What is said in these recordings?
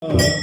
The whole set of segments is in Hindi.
Radha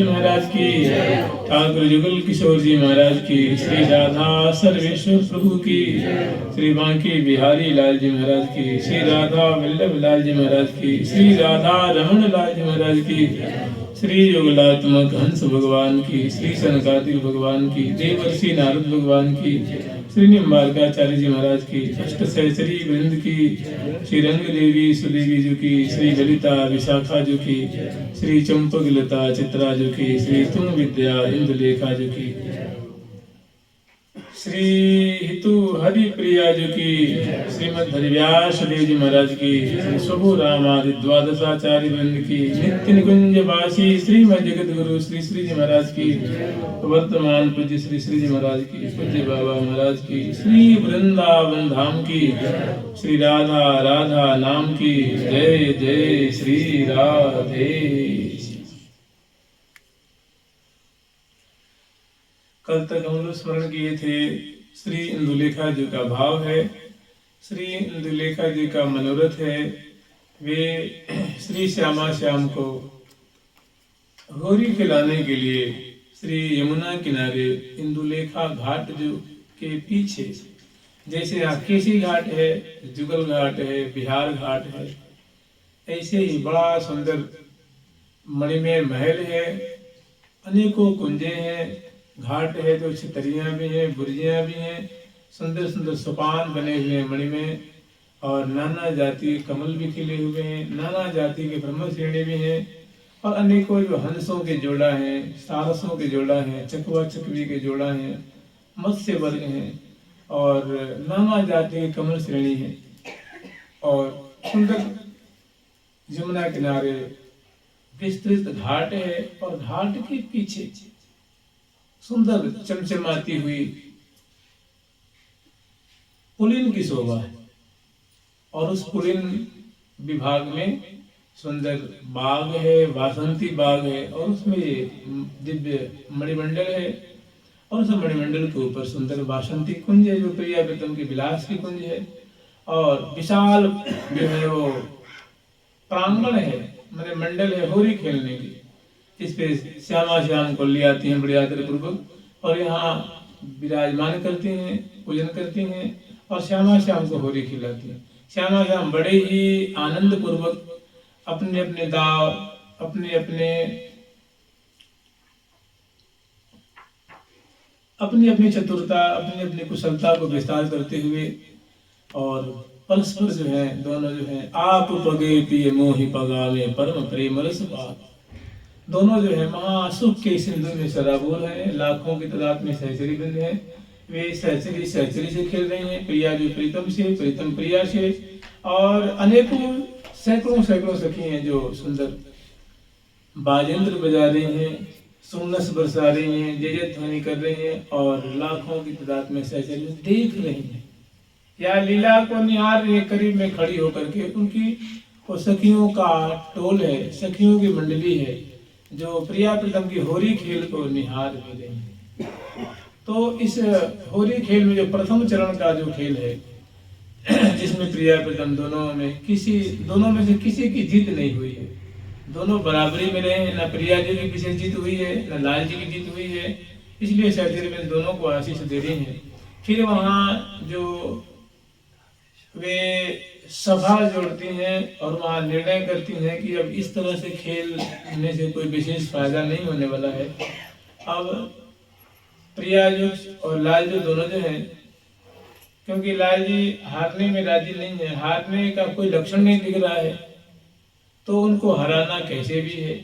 जी महाराज की, ठाकुर जुगल किशोर जी महाराज की, श्री राधा सर्वेश्वर प्रभु की, श्री बांके बिहारी लाल जी महाराज की, श्री राधा वल्लभ लाल जी महाराज की, श्री राधा रमण लाल जी महाराज की, श्री योगलात्मक हंस भगवान की, श्री सनकादिक भगवान की, देवर्षि नारद भगवान की, श्री निम्बारकाचार्य जी महाराज की, अष्ट सहचरी वृंद की, श्री रंग देवी सुदेवी जी की, श्री ललिता विशाखा जी की, श्री चंपक लता चित्रा जी की, श्री तुंग विद्या इंदुलेखा जी की, श्री हितु हरि प्रिया जी की, श्रीमद हरिव्यास देव जी महाराज की, श्री स्वभु रामादि द्वादशाचार्य वृंद की, नित्य निकुंज वासी श्रीमद जगत गुरु श्री श्री जी महाराज की, वर्तमान पूज्य श्री श्री जी महाराज की, पूज्य बाबा महाराज की, श्री वृंदावन धाम की, श्री राधा राधा नाम की, जय जय श्री राधे। कल तक हम लोग स्मरण किए थे श्री इंदुलेखा जी का भाव है, श्री इंदुलेखा जी का मनोरथ है। वे श्री श्यामा श्याम को होरी खिलाने के लिए श्री यमुना किनारे इंदुलेखा घाट जो के पीछे, जैसे यहाँ केसी घाट है, जुगल घाट है, बिहार घाट है, ऐसे ही बड़ा सुंदर मणिमय महल है, अनेकों कुंजे हैं, घाट है, तो छतरियां भी हैं, बुर्जियां भी हैं, सुंदर सुंदर सोपान बने हुए हैं मणि में, और नाना जाति कमल भी खिले हुए हैं, नाना जाति के ब्रह्म श्रेणी भी हैं, और अनेकों जो हंसों के जोड़ा हैं, सारसों के जोड़ा हैं, चकवा चकवी के जोड़ा हैं, मत्स्य वर्ग हैं, और नाना जाति के कमल श्रेणी है, और सुंदर यमुना किनारे विस्तृत घाट है, और घाट के पीछे सुंदर चमचमाती हुई पुलिन की शोभा है, और उस पुलिन विभाग में सुंदर बाग है, वासंती बाग है, और उसमें दिव्य मणिमंडल है, और उस मणिमंडल के ऊपर सुंदर वासंती कुंज है, जो प्रिया प्रीतम की विलास की कुंज है, और विशाल जो है वो प्रांगण है, मैंने मंडल है होरी खेलने की। इस पे श्यामा श्याम को ले आती हैं बड़े आदर पूर्वक, और यहाँ विराजमान करती हैं, पूजन करती हैं, और श्यामा श्याम को होरी खिलाती हैं। श्यामा श्याम बड़े ही आनंद पूर्वक अपने अपने दाव, अपने अपनी चतुरता, अपनी अपनी कुशलता को विस्तार करते हुए, और परस्पर जो है दोनों जो है आप पगे पिए मोहि पगावे परम प्रेम रस बात, दोनों जो है महासुख के सिंधु में सराबोर हैं, लाखों की तादाद में सहचरी बंद है, वे सहचरी से खेल रहे हैं, प्रिया जो प्रीतम से, प्रीतम प्रिया से, और अनेकों सैकड़ों सखी हैं जो सुंदर बाजेंद्र बजा रही हैं, सुमनस बरसा रही हैं, जय जय ध्वनि कर रही हैं, और लाखों की तादाद में सहचरी देख रही हैं, या लीला को निहार रही, करीब में खड़ी होकर के। उनकी वो सखियों का टोल है, सखियों की मंडली है, जो प्रिया प्रीतम की होरी खेल को निहार भी रही है। तो इस होरी खेल में जो प्रथम चरण का जो खेल है, जिसमें प्रिया प्रीतम दोनों में से किसी की जीत नहीं हुई है, दोनों बराबरी में रहे हैं, न प्रिया जी की विशेष जीत हुई है, न लाल जी की जीत हुई है, इसलिए सहचरी में दोनों को आशीष दे रही है। फिर वहाँ जो वे सभा जोड़ती हैं, और वहाँ निर्णय करती हैं कि अब इस तरह से खेलने से कोई विशेष फायदा नहीं होने वाला है। अब प्रिया जो और लाल जो दोनों जो हैं, क्योंकि लाल जी हारने में राजी नहीं है, हारने का कोई लक्षण नहीं दिख रहा है, तो उनको हराना कैसे भी है,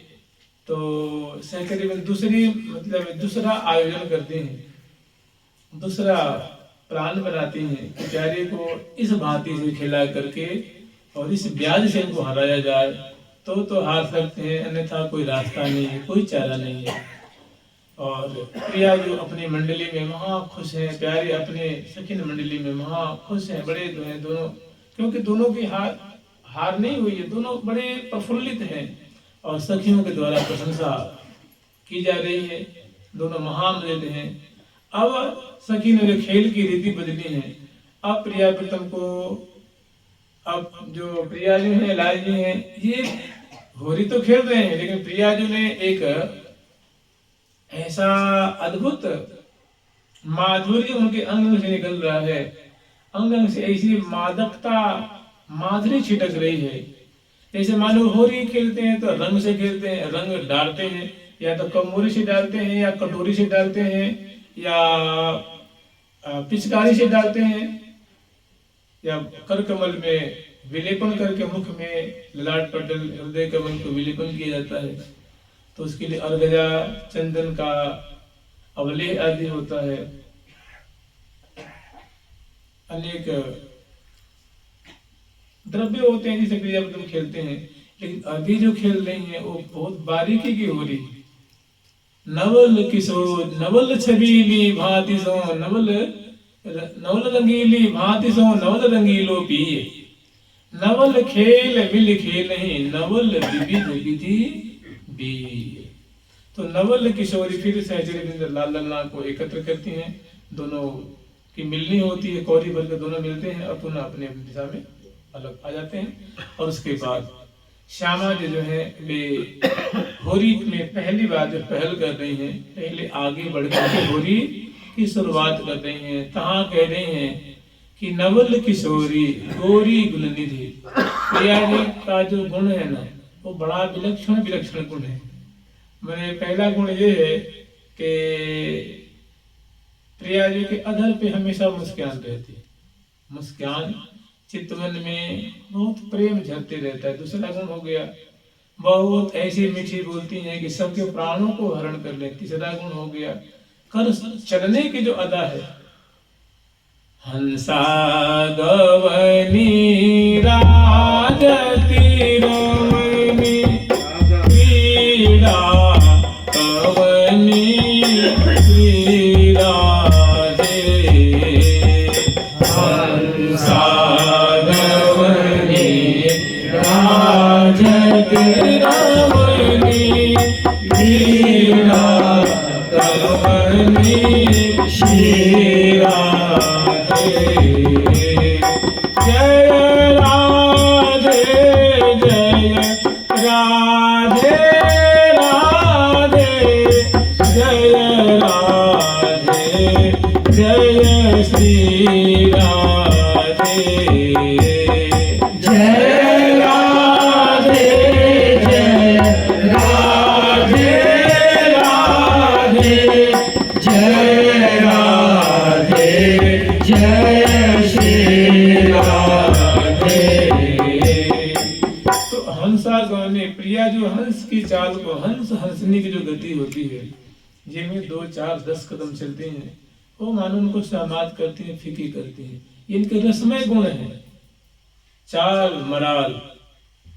तो सहचरी में दूसरा आयोजन करते हैं, दूसरा प्लान बनाती हैं कि प्यारे को इस भांति से खिला करके और इस ब्याज से इनको हराया जाए, तो हार सकते हैं, अन्यथा कोई रास्ता नहीं है, कोई चारा नहीं है। और प्रिया जो अपनी मंडली में महा खुश है, प्यारे अपने सखिन मंडली में महा खुश है, बड़े जो है दोनों, क्योंकि दोनों की हार नहीं हुई है, दोनों बड़े प्रफुल्लित हैं, और सखियों के द्वारा प्रशंसा की जा रही है, दोनों महामृत हैं। अब सखी ने जो खेल की रीति बदली है, अब प्रिया प्रीतम को, अब जो प्रिया जी हैं, लाल जी हैं, ये होरी तो खेल रहे हैं, लेकिन प्रिया जी ने एक ऐसा अद्भुत माधुर्य उनके अंग से निकल रहा है, अंग अंग से ऐसी मादकता माधुरी छिटक रही है। जैसे मानो होली खेलते हैं तो रंग से खेलते हैं, रंग डालते हैं, या तो कमोरी से डालते हैं, या कटोरी से डालते हैं, या पिचकारी से डालते हैं, या कर कमल में विलेपन करके मुख में ललाट पटल हृदय कमल को विलेपन किया जाता है। तो उसके लिए अर्गजा चंदन का अवलेह आदि होता है। अनेक द्रव्य होते हैं जिसे क्रिया तुम खेलते हैं, लेकिन अभी जो खेल रही हैं वो बहुत बारीकी की हो रही है। नवल किशोर नवल छबीली भांति सो नवल नवल रंगीली भांति सो नवल रंगीलो पिए, नवल खेल मिल खेल नहीं नवल विविध विधि भी। तो नवल किशोरी फिर सहचरी बिंदु लाल ललना को एकत्र करती हैं, दोनों की मिलनी होती है, कौरी भर के दोनों मिलते हैं और पुनः अपने दिशा में अलग आ जाते हैं। और उसके बाद श्यामा जी जो है वे होरी में पहली बार जो पहल कर रही हैं, पहले आगे बढ़कर के होरी की शुरुआत कर रही हैं। तहाँ कह रही हैं कि नवल किशोरी गोरी गुणनिधि। प्रिया जी का जो गुण है ना वो बड़ा विलक्षण विलक्षण गुण है। मैंने पहला गुण ये है कि प्रिया जी के अधर पे हमेशा मुस्कान रहती है, मुस्कान चितवन में बहुत प्रेम झरते रहता है। दूसरा गुण हो गया बहुत ऐसी मीठी बोलती हैं कि सबके प्राणों को हरण कर ले। तीसरा गुण हो गया कर चलने की जो अदा है, हंसा गवनी राजती रमणी क्रीड़ा कवनी क्रीड़ा चाल को हंस हंसने की जो गति होती है, जिनमें 2 4 10 कदम चलते हैं वो मानो उनको समात करती है, फीकी करती है। इनके रसमय गुण है, चाल मराल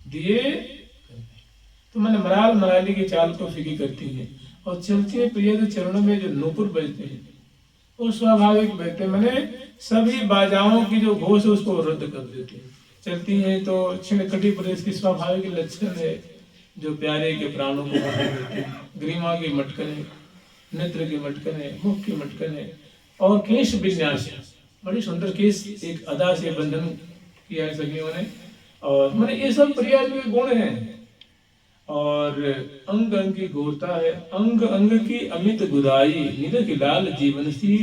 दिए तो मैंने मराल मराली की चाल को फीकी करती है। और चलती है प्रिया के चरणों में जो नूपुर बजते हैं वो स्वाभाविक बजते, मैंने सभी बाजाओं की जो घोष है उसको रद्द कर देती है। चलती हैं तो छिणकटी प्रदेश की स्वाभाविक लक्षण है जो प्यारे के प्राणों को देते हैं। ग्रीमा की मटकन है, नेत्र की मटकन है, मुख की मटकन है, और केश विन्यास है, बड़ी सुंदर केश एक अदा से बंधन किया है सखियों ने। और मैंने ये सब प्रिया के गुण हैं। और अंग अंग की गोरता है, अंग अंग की अमित गुदाई निरख लाल जीवन सी।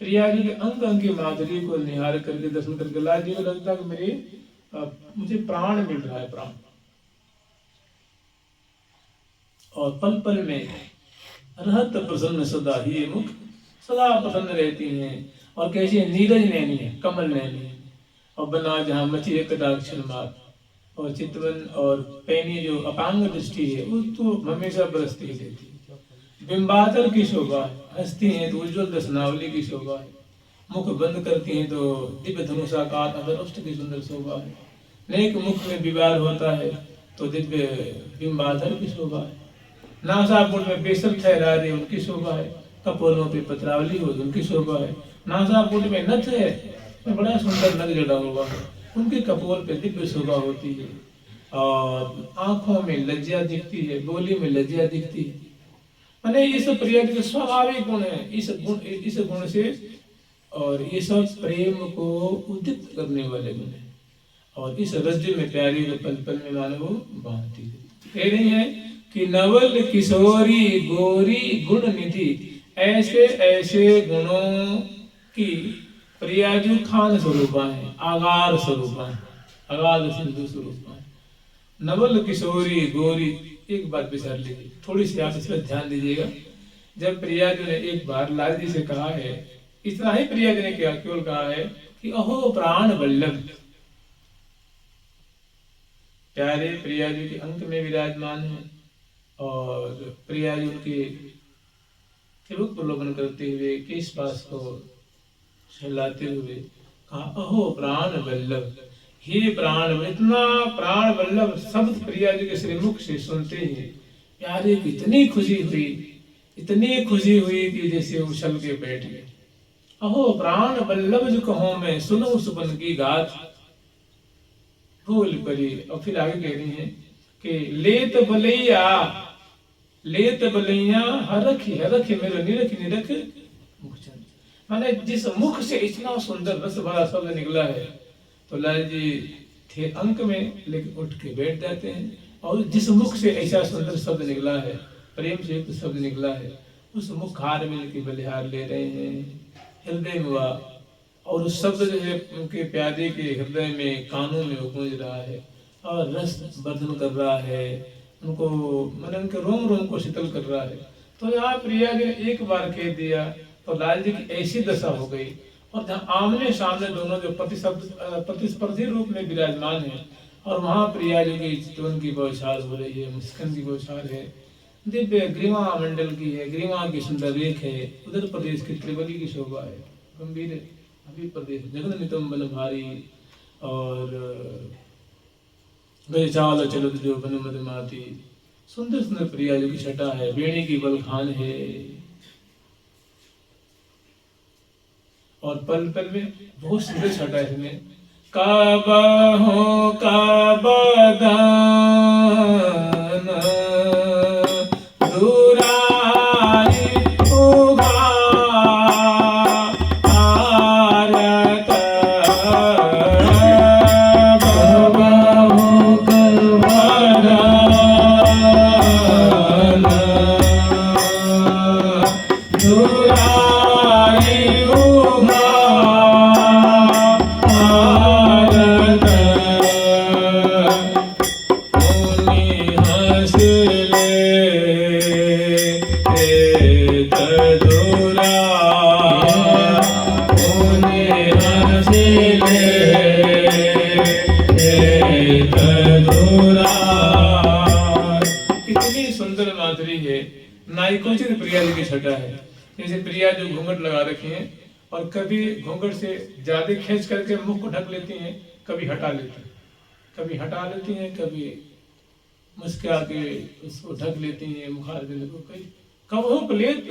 प्रिया जी के अंग अंग की माधुरी को निहार करके दर्शन करके लाल जी को लगता है कि मेरे मुझे प्राण मिल रहा है, प्राण। और पल पल में रहत प्रसन्न सदा ही मुख सदा प्रसन्न रहती हैं। और कैसी नीरज नैनी है, कमल नैनी है। और बना जहाँ मची कटाक्षर मात, और चितवन और पैनी जो अपांग दृष्टि है वो तो हमेशा बरसती ही रहती है। बिंबातर की शोभा है, हंसती हैं तो उज्ज्वल दर्शनावली की शोभा है, मुख बंद करती हैं तो दिव्य धनुषाकार अदरुष्ट की सुंदर शोभा है। नेक मुख में विवाह होता है तो दिव्य बिंबाधर की शोभा है। नासापुर में बेसर ठहरा रहे उनकी शोभा है, कपोलों पे पत्रावली हो उनकी शोभा है। नासापुर में नथ है, बड़ा सुंदर नग जड़ा हुआ है, उनके कपोल पे दिव्य शोभा होती है। और आंखों में लज्जा दिखती है, बोली में लज्जा दिखती है। मैंने ये सब प्रिया के स्वाभाविक गुण है, इस गुण से और ये सब प्रेम को उदित करने वाले गुण है। और इस रज्जु में प्यारी को पल पल में मानो वो बांधती है। कह रही है कि नवल किशोरी गोरी गुण निधि, ऐसे ऐसे गुणों की प्रियाजू खान स्वरूपा है, आगार स्वरूपा है, अगाध सिंधु स्वरूपा है। नवल किशोरी गोरी, एक बात विचार लीजिए, थोड़ी सी आप इस पर ध्यान दीजिएगा। जब प्रियाजू ने एक बार लाल जी से कहा है, इतना ही प्रियाजू ने क्या केवल कहा है कि अहो प्राण वल्लभ, प्यारे प्रियाजू के अंक में विराजमान है और प्रियाजू के त्रिभुक प्रलोभन करते हुए केश पास को सहलाते हुए कहा, अहो प्राण वल्लभ, हे प्राण, इतना प्राण वल्लभ शब्द प्रियाजू के श्रीमुख से सुनते ही प्यारे की इतनी खुशी हुई, इतनी खुशी हुई कि जैसे उछल के बैठ गए। अहो प्राण वल्लभ जो कहो मैं, सुनो सुपन की गाथ, भूल परी। और फिर आगे कह रही है कि लेत बलैया, लेत बलैया हरख हरख मेरे निरख निरख मुखचंद, माने जिस मुख से इतना सुंदर रस भरा शब्द निकला है, तो लाल जी थे अंक में लेकिन उठ के बैठ जाते हैं। और जिस मुख से ऐसा सुंदर शब्द निकला है, प्रेम से युक्त शब्द निकला है, उस मुख हार में की बलिहार ले रहे हैं हृदय में हुआ, और उस शब्द जो है उनके प्यारे के हृदय में कानों में गूंज रहा है और रस वर्धन कर रहा है, उनको मतलब उनके रोम रोम को शीतल कर रहा है। तो यहाँ प्रिया जी ने एक बार कह दिया तो लाल जी की ऐसी दशा हो गई। और जहाँ आमने सामने दोनों जो प्रतिस्पर्धी रूप में विराजमान है, और वहाँ प्रिया जी की चितवन की बौछार हो रही है, मुस्कान की बौछार है, दिव्य ग्रीवा मंडल की है, ग्रीवा की सुंदर रेख है, उधर प्रदेश की त्रिवली की शोभा है, गंभीर अभी प्रदेश जगन नितम बल भारी, और गए चाल चलो जो बन मद माती, सुंदर सुंदर प्रिया जी की छटा है, बेणी की बल खान है, और पल पल में बहुत सुंदर छटा है इसमें। काबा हो काबा दान दुराई उगा आरत, काबा हो काबा दान दुराई नायकोचित प्रिया जी की छटा है। जैसे प्रिया जो घूंघट लगा रखी हैं और कभी घूंघट से ज्यादा खींच करके मुख को ढक लेती हैं, कभी हटा लेती हैं, कभी हटा लेती हैं, कभी मुस्कुरा के उसको ढक लेती हैं मुखार बिंद को, कहीं कबहू प्लेत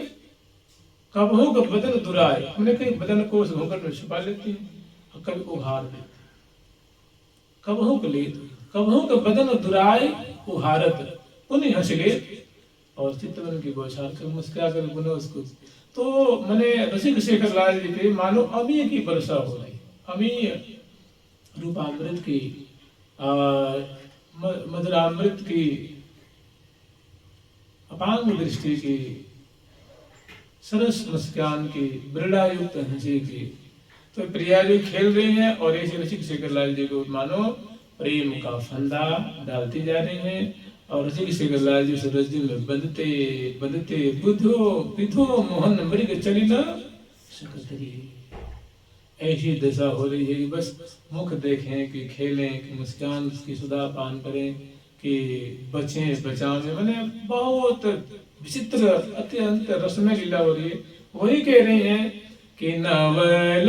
कबहू का बदन दुराए, हमने कहीं बदन को उस घूंघट में छुपा लेती हैं और कभी उघार देती, कबहू प्लेत कबहू का बदन दुराए उहारत पुण्य हंसले, और चित्तवन की बौछार कर मुस्कुरा कर बुने उसको। तो मैंने रसिक शेखर लाल जी पे मानो अमीय की वर्षा हो रही, अमीय रूपामृत की मधुरामृत की अपांग दृष्टि की, सरस मुस्कान की, मृडायुक्त हंसी की। तो प्रिया जी खेल रही हैं और ऐसे रसिक शेखर लाल जी को मानो प्रेम का फंदा डालती जा रही हैं, और रसिक शेखर लाल जी रज्जु में बंधते बंधते बुधो विधो मोहन मृग चलिना सकतरी। ऐसी दशा हो रही है कि बस मुख देखें कि खेलें कि मुस्कान की सुधा पान करें कि बचें बचावें, मैंने बहुत विचित्र अत्यंत रसमय लीला हो रही है। वही कह रही हैं कि नवल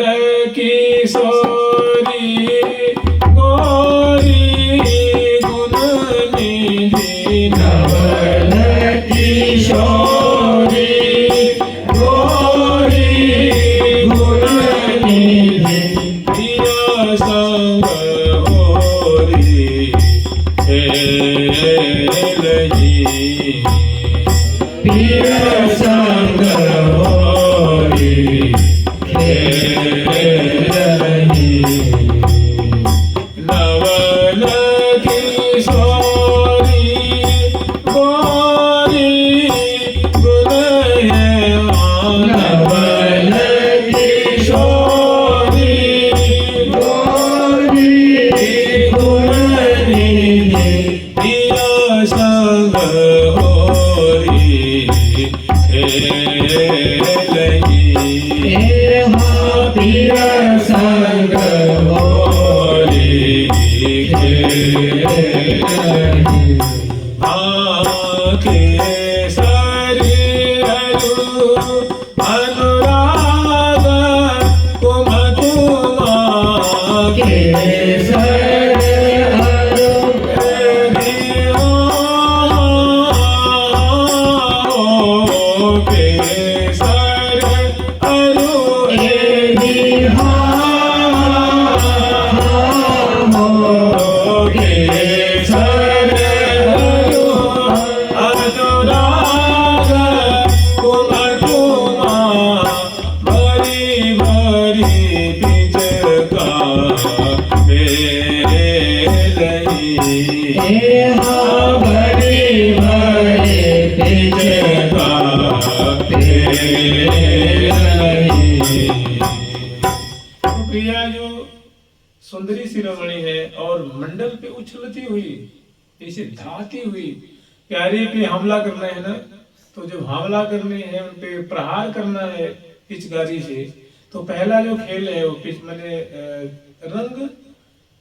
किशोरी गोरी गुण निधि, नवल किशोरी गोरी गुण निधि, प्रिय संग होरी खेलही, प्रिय संग होरी खेलही। नवल किशोरी गोरी प्रिय संग होरी आके सरी अनुराग कुमकुमा के प्रिया जो सुंदरी शिरोमणि है और मंडल पे उछलती हुई ऐसे धाती हुई प्यारे पे हमला करना है ना, तो जब हमला करने हैं उन पे प्रहार करना है पिचकारी से, तो पहला जो खेल है वो मैंने रंग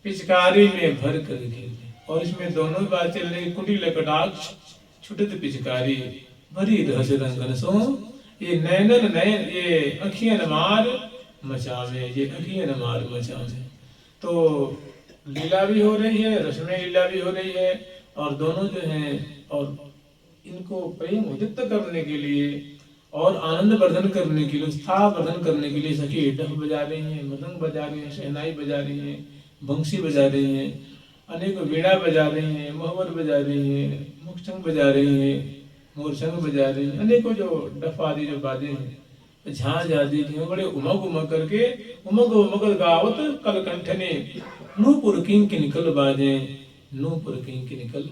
पिचकारी में भर कर खेलते, और इसमें दोनों बात चल रही कुटिल कटाक्ष छुटत पिचकारी भरी रस रंगन सो, ये नैनन नयन ये अखियन मार मचावे, ये अखियन मार मचावे। तो लीला भी हो रही है, रसमय लीला भी हो रही है, और दोनों जो हैं और इनको प्रेम उदित करने के लिए और आनंद वर्धन करने के लिए, उत्साह वर्धन करने के लिए सखी ढोल बजा रही हैं, मृदंग बजा रही हैं, शहनाई बजा रही हैं, बंसी बजा रही हैं, अनेक वीणा बजा रही हैं, मोहबर बजा रही हैं, मुखचंग बजा रही हैं, मोरचंग बजा रही हैं, अनेकों जो डफ आदि जो बाजे हैं, झांझ आदि की बड़े उमग उमग करके उमग उमग गावत कल कंठने नूपुर किंग की निकल बाजे, नूपुर किंग की निकल।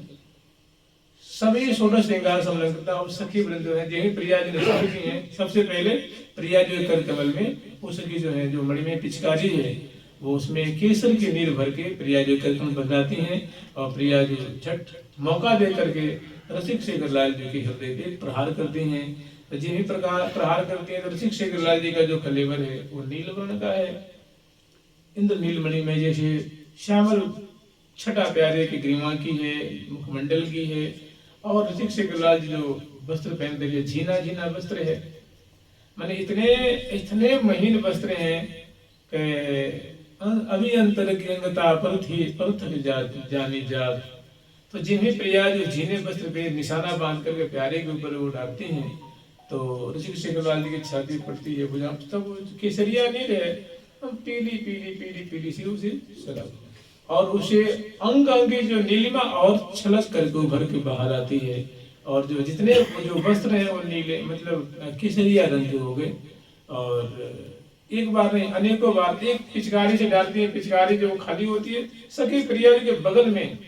सभी षोडश श्रृंगार संलग्नता और सखी वृंद जो है, यही प्रिया जी ने सखी हैं। सबसे पहले प्रिया जो कर कमल में वो सखी जो है, जो मणि में पिचकारी है, वो उसमें केसर के नीर भर के प्रिया जो कर कमल बनाती हैं, और प्रिया जो झट मौका दे करके रसिक शेखर लाल जी के हृदय पे प्रहार करती हैं। तो जिन्हीं प्रकार प्रहार करती हैं, तो रसिक शेखर लाल जी का जो कलेवर है वो नील वर्ण का है, इंद्र नीलमणि में जैसे श्यामल छटा प्यारे की ग्रीवा की है, मुखमंडल की है, और रसिक शेखर लाल जी जो वस्त्र पहनते हैं झीना झीना वस्त्र है, माने इतने इतने महीन वस्त्र हैं कि अभी अंतर की अंगता पर थी जानी जात। तो जिन्हें प्रिया जो झीने वस्त्र पे निशाना बांध करके प्यारे के ऊपर वो डालती हैं, तो ऋषिक शेखर लाल जी की छाती पड़ती है, बुझा तब केसरिया नहीं रहे, पीली पीली पीली पीली सी उसे शराब, और उसे अंग अंगी जो नीलिमा और छलक करके उभर के बाहर आती है, और जो जितने जो वस्त्र हैं वो नीले मतलब केसरिया रंग के हो गए। और एक बार नहीं अनेकों बार एक पिचकारी से डालती है, पिचकारी जो खाली होती है सखी प्रिया के बगल में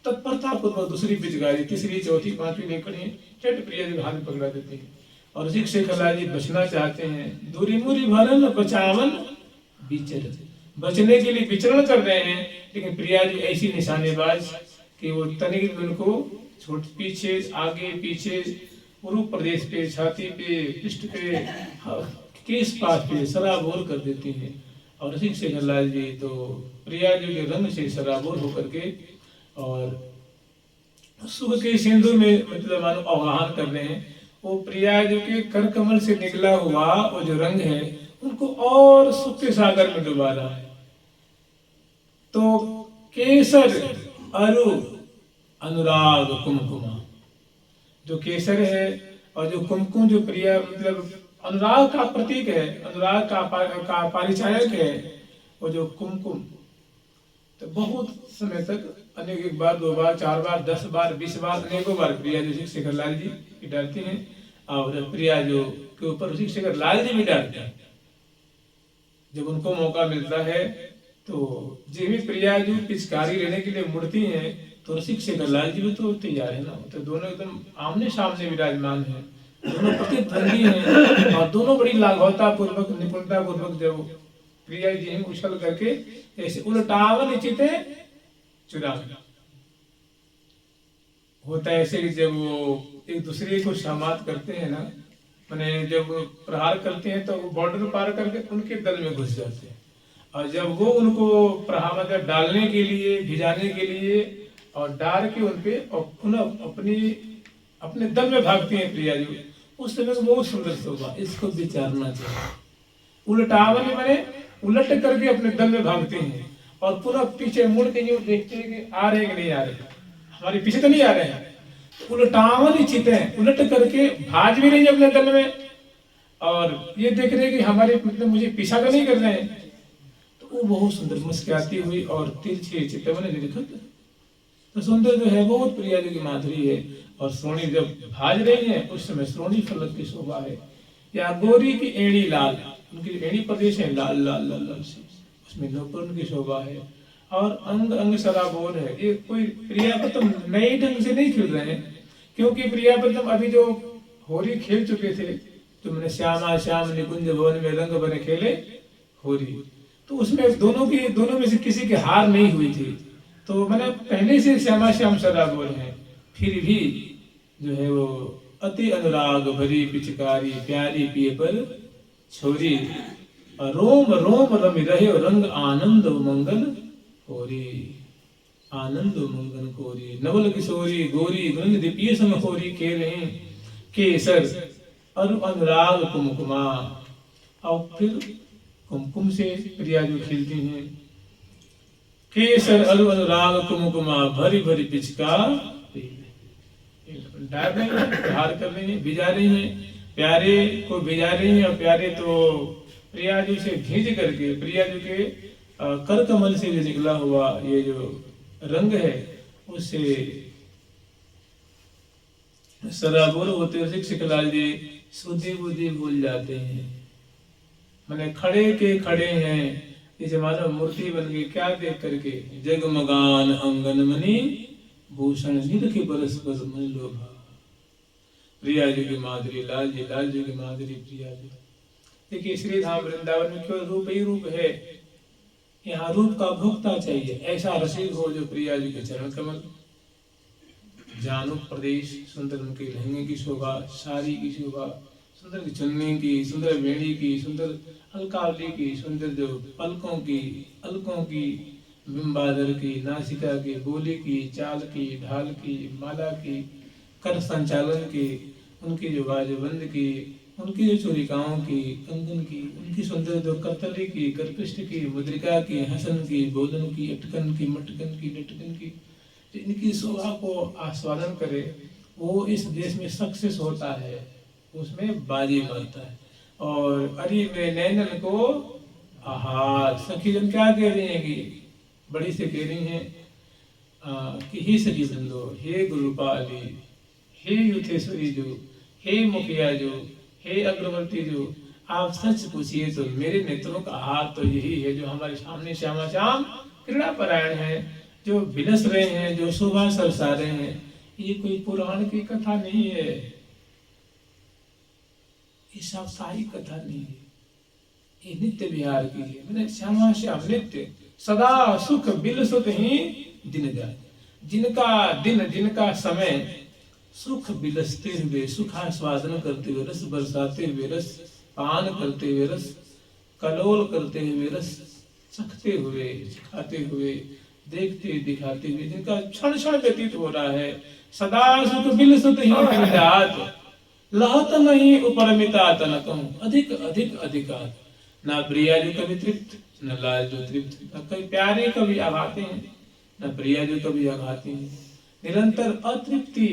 तत्परता पूर्वक दूसरी पिचकारी तीसरी चौथी पांचवी नहीं खड़ी चट प्रिया जी हाथ पकड़ा देती है, और ऋषिक शेखर लाल जी बचना चाहते हैं, दूरी मूरी भरन बचावन विचर, बचने के लिए विचरण कर रहे हैं, लेकिन प्रिया जी ऐसी निशानेबाज कि वो तनिक उनको छोट पीछे आगे पीछे पूर्व प्रदेश पे छाती पे पृष्ठ पे केस पास पे सराबोर कर देती हैं। और ऋषिक शेखर लाल जी तो प्रिया जी के रंग से सराबोर होकर के और सुख के सिंधु में मतलब मानो आह्वान कर रहे हैं, वो प्रिया जी के कर कमल से निकला हुआ वो जो रंग है उनको और सुख के सागर में डुबा रहा है। तो केसर अरु अनुराग कुमकुमा, जो केसर है और जो कुमकुम जो प्रिया मतलब अनुराग का प्रतीक है, अनुराग का परिचायक है, वो जो कुमकुम तो बहुत समय तक अनेक एक बार दो बार चार बार 10 बार 20 बार अनेकों बार प्रिया जो शेखर लाल जी की डालती हैं, और प्रिया जो के ऊपर शेखर लाल जी भी डालते हैं। जब उनको मौका मिलता है तो जो भी प्रिया जो पिचकारी लेने के लिए मुड़ती हैं, तो रसिक शेखर लाल जी भी तो तैयार है ना, तो दोनों एकदम आमने सामने विराजमान है, दोनों प्रतिद्वंदी हैं, और दोनों बड़ी लाघवता पूर्वक निपुणता पूर्वक जब प्रिया जी उछल करके ऐसे उल्टावन चिते चुरा होता है ऐसे कि जब वो एक दूसरे को सहमत करते हैं ना, मैंने जब प्रहार करते हैं तो वो बॉर्डर पार करके उनके दल में घुस जाते हैं, और जब वो उनको प्रहार मतलब डालने के लिए, भिजाने के लिए और डाल के उनपे और पुनः अपने दल में भागते हैं प्रिया जी, उस समय बहुत सुंदर शोभा। इसको विचारना चाहिए। उल्टावन मैंने उलट करके अपने दल में भागते हैं और पूरा पीछे मुड़ के यूं देखते हैं कि आ रहे कि नहीं आ रहे, हमारे पीछे तो नहीं आ रहे हैं। तो उल्टावन ही चित है, उलट करके भाज भी रही है अपने दल में और ये देख रहे हैं कि हमारे मतलब मुझे पीछा तो नहीं कर रहे हैं। तो वो बहुत सुंदर मुस्कुराती हुई और तिरछी चितवन निरखत। तो सुंदर जो है बहुत प्रिया जी की माधुरी है। और श्रोणी जब भाज रही है उस समय श्रोणी फलक की शोभा है। या गोरी की एड़ी लाल, उनकी एड़ी प्रदेश है लाल लाल लाल लाल से, उसमें नौकरन की शोभा है। और अंग अंग सराबोर है। ये कोई प्रियापतम नए ढंग से नहीं खेल रहे हैं, क्योंकि प्रियापतम अभी जो होरी खेल चुके थे, तो मैंने श्यामा श्याम निकुंज भवन में रंग बने खेले होरी, तो उसमें दोनों में से किसी की हार नहीं हुई थी। तो मैंने पहले से श्यामा श्याम सराबोर है। फिर भी जो है वो अति अनुराग भरी पिचकारी प्यारी पिए पर छोरी, रोम रोम रमि रहे रंग आनंद मंगल होरी, आनंद मंगल कोरी। नवल किशोरी गोरी गृंग दीपिय सम होरी खेले केसर अरु अनुराग कुमकुमा। और फिर कुमकुम से प्रिया जो खेलती हैं। केसर अरु अनुराग कुमकुमा भरी भरी पिचका, डाल रही है, प्रहार कर रही है, भिजा रही है, प्यारे को भिजा रही है। और प्यारे तो प्रिया जी से भीज करके प्रिया जी के कर कमल से जो निकला हुआ ये जो रंग है उससे सराबोर होते हुए शिक्षकलाल जी सुधी बुद्धि भूल जाते हैं। मैंने खड़े के खड़े हैं, जैसे मानो मूर्ति बन गई, क्या देख करके जगमगान अंगन मणि भूषण निरखी बरस बस मन लोभा। प्रिया जी की माधुरी, लाल जी की माधुरी प्रिया जी। देखिए श्री धाम वृंदावन में क्यों रूप ही रूप है, यहाँ रूप का भोक्ता चाहिए, ऐसा रसिक हो जो प्रिया जी के चरण कमल। जानू प्रदेश सुंदर उनके लहंगे की शोभा, साड़ी की शोभा, सुंदर चुन्नी की, सुंदर वेणी की, सुंदर अलकावली की, सुंदर जो पलकों की, अलकों की, बिंबादर की, नासिका की, बोली की, चाल की, ढाल की, माला की, कर संचालन की, उनकी जो बाजबंद की, उनकी जो चोरिकाओं की, कंगन की, उनकी सुंदर जो करतली की, करपिष्ट की, मुद्रिका की, हसन की, बोलन की, अटकन की, मटकन की, लटकन की, इनकी शोभा को आस्वादन करे वो इस देश में सक्सेस होता है, उसमें बाजी मारता है। और अरे में नैनन को आहार, सखी जन क्या कह रही हैं कि बड़ी से कह रही हैं कि हे सखी बंदो, हे गुरुपाली, हे युथेश्वरी जो, हे मुखिया जो, हे अग्रवर्ती जो, आप सच पूछिए तो मेरे नेत्रों का हार तो यही है जो हमारे सामने श्यामा श्याम क्रीड़ा परायण है, जो विलस रहे हैं, जो शोभा सरसा रहे हैं। ये कोई पुराण की कथा नहीं है, ये साप्ताहिक कथा नहीं है, ये नित्य विहार की है। मैंने श्यामा श्याम नित्य सदा सुख बिलसुत ही दिन जाए, जिनका दिन जिनका समय सुख बिलसते हुए, सुखास्वादन करते हुए, रस बरसाते हुए, रस पान करते हुए, रस कलोल करते हुए, रस चखते हुए, खाते हुए, देखते दिखाते हुए, जिनका क्षण क्षण व्यतीत हो रहा है, सदा सुख बिलसुत ही दिन जात, लहत नहीं उपरमिता तनकहूं, अधिक अधिक अधिकार। ना प्रिया जो कभी तृप्त, न लाल जो तृप्त, न कभी प्यारे कभी आघाते हैं, न प्रिया जो कभी आघाते हैं। निरंतर अतृप्ति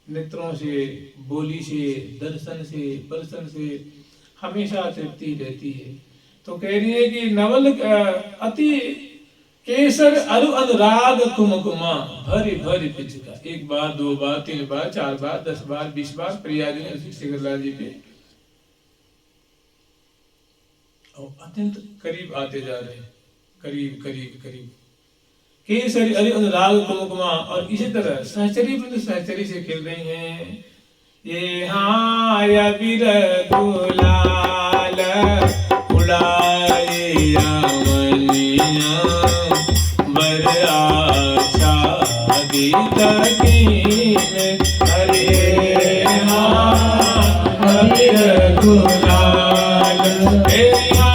नेत्रों से, बोली से, दर्शन से, बर्सन से हमेशा तृप्ति रहती है। तो कह रही है कि नवल अति केसर अरु अनुराग कुमकुमा भरी भरी पिचका। एक बार, दो बार, तीन बार, चार बार, 10 बार, 20 बार प्रिया जी ने शिखरलाल जी पे और अत्यंत करीब आते जा रहे हैं, करीब करीब करीब। केसरी अरि अनुराग कुमकुमा। और इसी तरह सहचरी बंद सहचरी से खेल रही हैं। ये हाया बीर गुलाल उड़ाए अमनिया बर आछा गीत कीन हरे अबीर गुलाल तेरा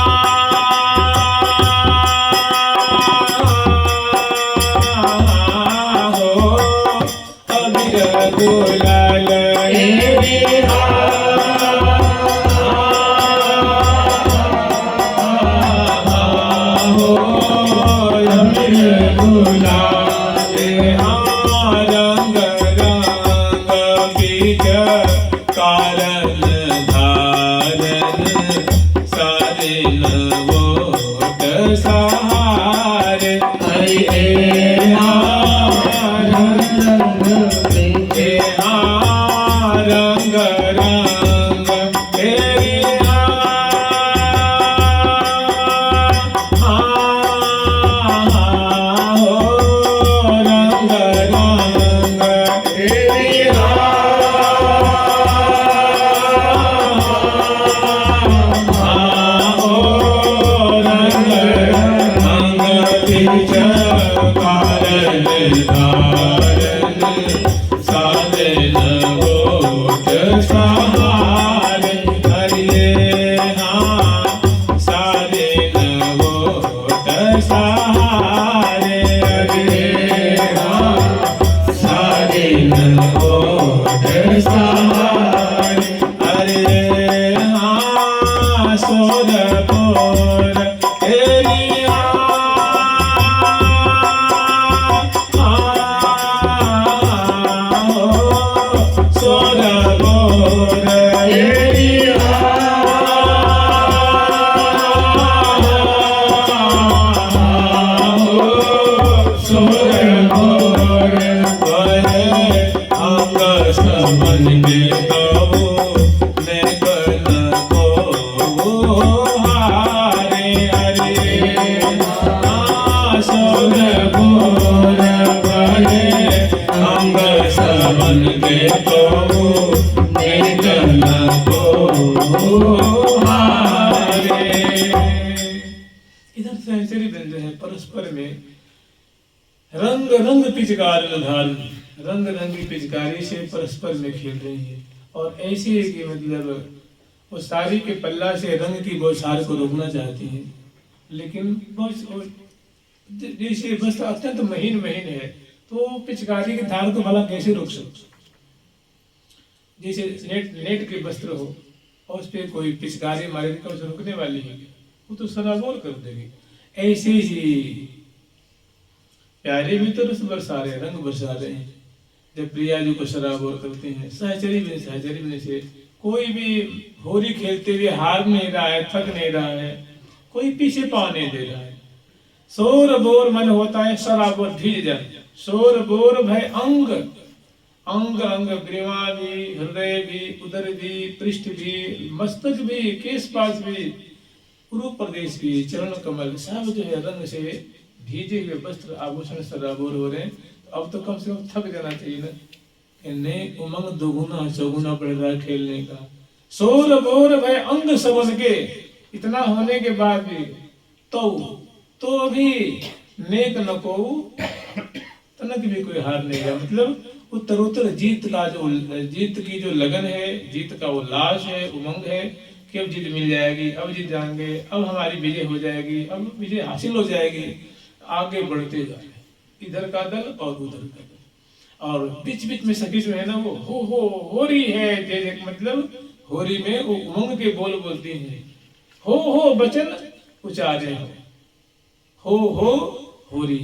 हो अबीर गुलाल तेरा हो अबीर गुलाल तेरा रंग रंग बीज कारण धारण सारे नवोट सहारे हरि रंग रंग तेरी हो रंग रंग तेरी इधर सहचरी बंधु है परस्पर में रंग रंग पिचकारी धारण रंग रंगी पिचकारी से परस्पर में खेल रही है और ऐसी है कि मतलब वो साड़ी के पल्ला से रंग की बौछार को रोकना चाहती है लेकिन जैसे वस्त्र अत्यंत महीन महीन है तो पिचकारी की धार को भला कैसे रोक सकते। जैसे नेट के वस्त्र हो और उस पर कोई पिचकारी मारेगी तो उसे रुकने वाली है वो तो सराबोर कर देगी। ऐसे ही प्यारे भी तो रस बरसा रहे रंग बरसा रहे हैं जब प्रिया जी को सराबोर करते हैं। सहचरी में से कोई भी होरी खेलते हुए हार नहीं रहा है थक नहीं रहा है कोई पीछे पाँव नहीं दे रहा है। शोर बोर मन होता है सराबोर धीर जन शोर बोर भय अंग अंग अंग ग्रीवा भी हृदय भी उदर भी पृष्ठ भी मस्तक भी केश पास भी पूर्व प्रदेश भी चरण कमल सब जो है रंग से भीजे हुए वस्त्र आभूषण सराबोर हो रहे हैं। तो अब तो कम से कम थक जाना चाहिए ना नहीं उमंग दोगुना चौगुना पड़ रहा है खेलने का। शोर बोर भय अंग सबन के इतना होने के बाद भी तो अभी नेक न को तनक भी कोई हार नहीं गया। मतलब उत्तरोत्तर जीत की जो लगन है जीत का वो लाश है उमंग है कि अब जीत मिल जाएगी अब जीत जाएंगे अब हमारी विजय हो जाएगी अब विजय हासिल हो जाएगी। आगे बढ़ते जा रहे इधर का दल और उधर का दल और बीच बीच में सखी जो है ना वो हो रही है जैसे मतलब होरी में वो उमंग के बोल बोलती हैं हो वचन उचारे हो होरी।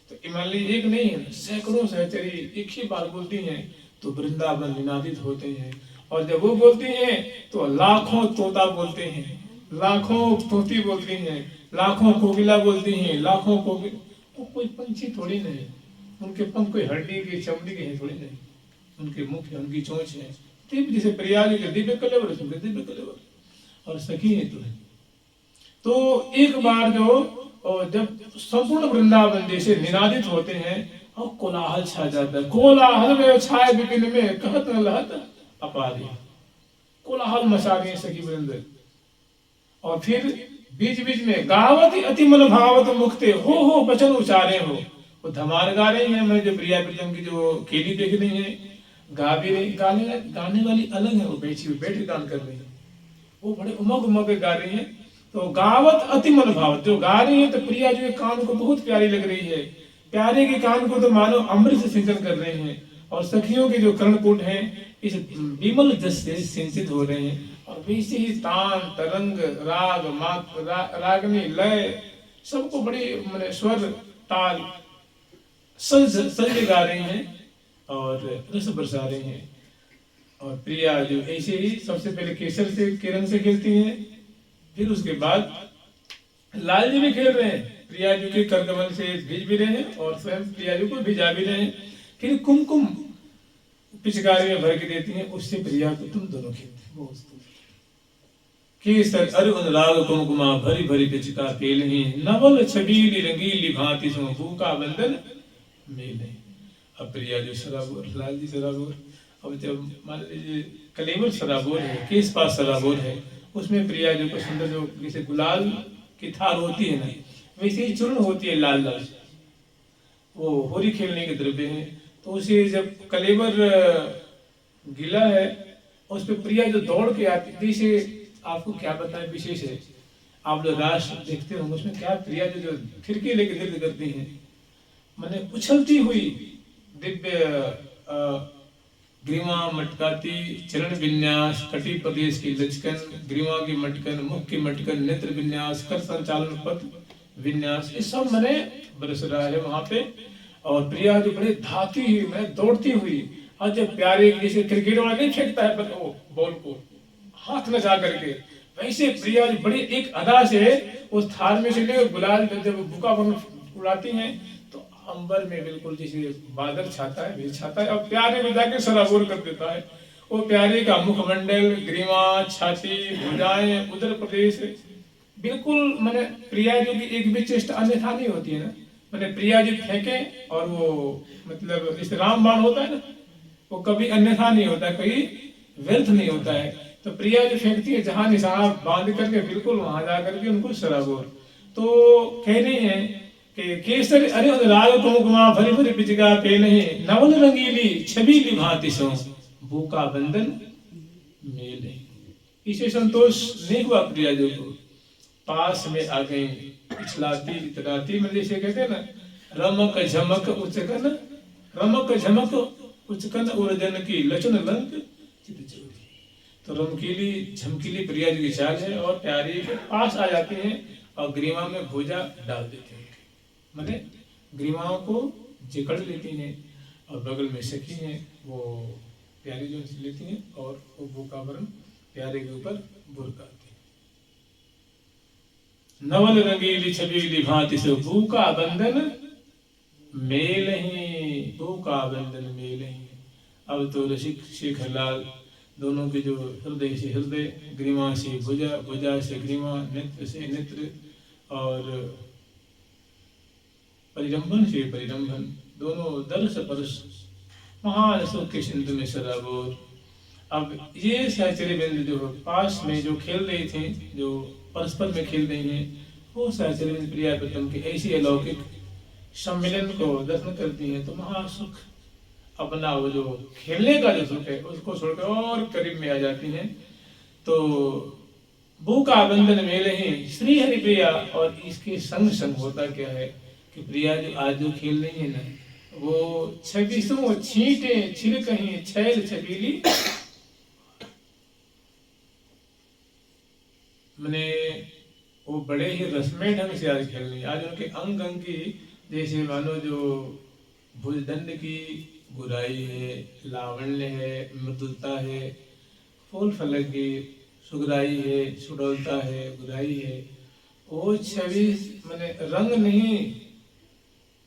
तो मान लीजिए एक नहीं है सैकड़ों सहचरी एक ही बार बोलती हैं तो वृंदावन निनादित होते हैं और जब वो बोलती हैं तो लाखों तोता बोलते हैं लाखों तोती बोलती हैं लाखों कोकिला बोलती हैं लाखों कोकिल वो कोई पंछी थोड़ी नहीं उनके पंख कोई हड्डी की चमड़ी के हैं थोड़ी नहीं उनके मुख है उनकी चोंच है दिव्य जैसे प्रयाग के दिव्य कलेवर दिव्य कलेवर और सखी है तो एक बार जो और जब संपूर्ण वृंदावन जैसे निनादित होते हैं और कोलाहल छा जाता है। कोलाहल में छाए विपिन में कहत न लहत अपारी कोलाहल मचा रही सखी वृंद और फिर बीच बीच में गावत अति मन भावत मुक्ते हो वचन उचारे हो वो धमार गा रही है। मैं जो प्रिया प्रीतम की जो खेली देख रही है गा भी रही, गाने वाली अलग है, वो बैठी हुई बैठ के गान कर रही है, वो बड़े उमग उमग के गा रही है। तो गावत अति मन भावत, जो गा रही है तो प्रिया जो कान को बहुत प्यारी लग रही है, प्यारे के कान को तो मानो अमृत से सिंचन कर रहे हैं, और सखियों के जो कर्णपुट हैं इस विमल जस से सिंचित हो रहे हैं। और वैसे ही तान तरंग राग रागनी लय सबको बड़ी मैंने स्वर ताल सज गा रहे हैं और रस बरसा रहे हैं। और प्रिया जो ऐसे ही सबसे पहले केसर से किरण से खेलती हैं, फिर उसके बाद लाल जी भी खेल रहे हैं, प्रिया जी के करकमल से भीज भी रहे हैं और स्वयं प्रिया जी को भिजा भी रहे हैं। फिर कुमकुम पिचकारी में भर के देती हैं, उससे प्रिया को तुम दोनों खेलते हैं। केसर अरु अनुराग कुमकुमा भरी भरी पिचका पेलही, नवल छबीली रंगीली भांति सो भूका बंधन मेले। अब प्रिया जो सराबोर, लाल जी सराबोर, अब जब मान लीजिए कलेवर सराबोर है, केस पास सराबोर है, उसमें प्रिया जो को सुंदर जो जैसे गुलाल की थार होती है ना, वैसे ही चूर्ण होती है लाल लाल, वो होली खेलने के द्रव्य है। तो उसे जब कलेवर गिला है, उस पर प्रिया जो दौड़ के आती, जैसे आपको क्या बताएं विशेष है, आप लोग राष्ट्र देखते होंगे उसमें क्या प्रिया जो फिरकी लेके नृत्य करती हैं, मैंने उछलती हुई दिव्य ग्रीवा मटकाती, चरण विन्यास, कटी प्रदेश की लचकन, ग्रीवा की मटकन, मुख की मटकन, नेत्र विन्यास, कर संचालन पथ विन्यास, ये सब मैंने बरस रहा है वहां पे। और प्रिया जो बड़े धाती हुई मैं दौड़ती हुई, और जब प्यारे जैसे क्रिकेट वाला नहीं फेंकता है बॉल को हाथ में जा करके, वैसे प्रिया जो बड़ी एक अदा से उस थार में से ले गुलाल जब बुका उड़ाती हैं, अंबर में बिल्कुल जैसे बादल छाता है, भीड़ छाता है, और प्यारे में जाके सराबोर कर देता है। वो प्यारे का मुखमंडल, ग्रीवा, छाती, भुजाएं, उदर प्रदेश, बिल्कुल मैंने प्रिया जो की एक भी चेष्टा अन्यथा नहीं होती है ना, मैंने प्रिया जी फेंके और वो मतलब जैसे राम बाण होता है ना, वो कभी अन्यथा नहीं होता, कभी व्यर्थ नहीं होता है। तो प्रिया जो फेंकती है जहां निशाना बांध करके बिल्कुल वहां जा करके उनको सराबोर। तो कह रही है कि केसर अरे राग कुमकुमा भरी भरी पिचका पे नहीं, नवल रंगीली छबीली भांति सो भूखा बंधन मेले। इसे संतोष नहीं हुआ प्रिया जो को, पास में आ गई इछलाती इतराती, मतलब जैसे कहते हैं ना रमक झमक उचकन, रमक झमक उचकन उर्जन की लचन लंक चित चोरी। तो रमकीली झमकीली प्रिया जी की चाल है, और प्यारी के पास आ जाती हैं और ग्रीवा में भुजा डाल देते हैं, मैंने ग्रीवाओं को जकड़ लेती हैं, और बगल में सखी हैं वो प्यारी जो लेती हैं, और वो भूकावरण प्यारे के ऊपर बुरकाती हैं। नवल रंगीली छबीली भांति से भूका बंधन मेल ही, भूका बंधन मेल ही। अब तो रसिक शेखर लाल दोनों के जो हृदय से हृदय, ग्रीवा से भुजा, भुजा से ग्रीवा, नेत्र से नेत्र, और परिरंभन से परिरंभन, दोनों दर्श परस महान सुख के सिंधु में सराबोर। अब ये सहचर्य बिंदु जो पास में जो खेल रहे थे, जो परस्पर में खेल रही हैं, वो सहचर्य बिंदु प्रिया प्रीतम के ऐसी अलौकिक सम्मिलन को दर्शन करती हैं, तो महासुख अपना वो जो खेलने का जो सुख है उसको छोड़कर और करीब में आ जाती हैं। तो भूखा बंधन मेल ही श्री हरि प्रिया। और इसके संग संग होता क्या है कि प्रिया जो आज जो खेल रही है ना, वो छब्बीसों छींटे छिड़ कहीं छैल छबीली, मैंने वो बड़े ही रसमय ढंग से आज खेल रही है। आज उनके अंग अंग की जैसे मानो जो भुजदंड की गुराई है, लावण्य है, मृदुलता है, फूल फलक की सुगराई है, सुडौलता है, गुराई है, वो छवि मैंने रंग नहीं,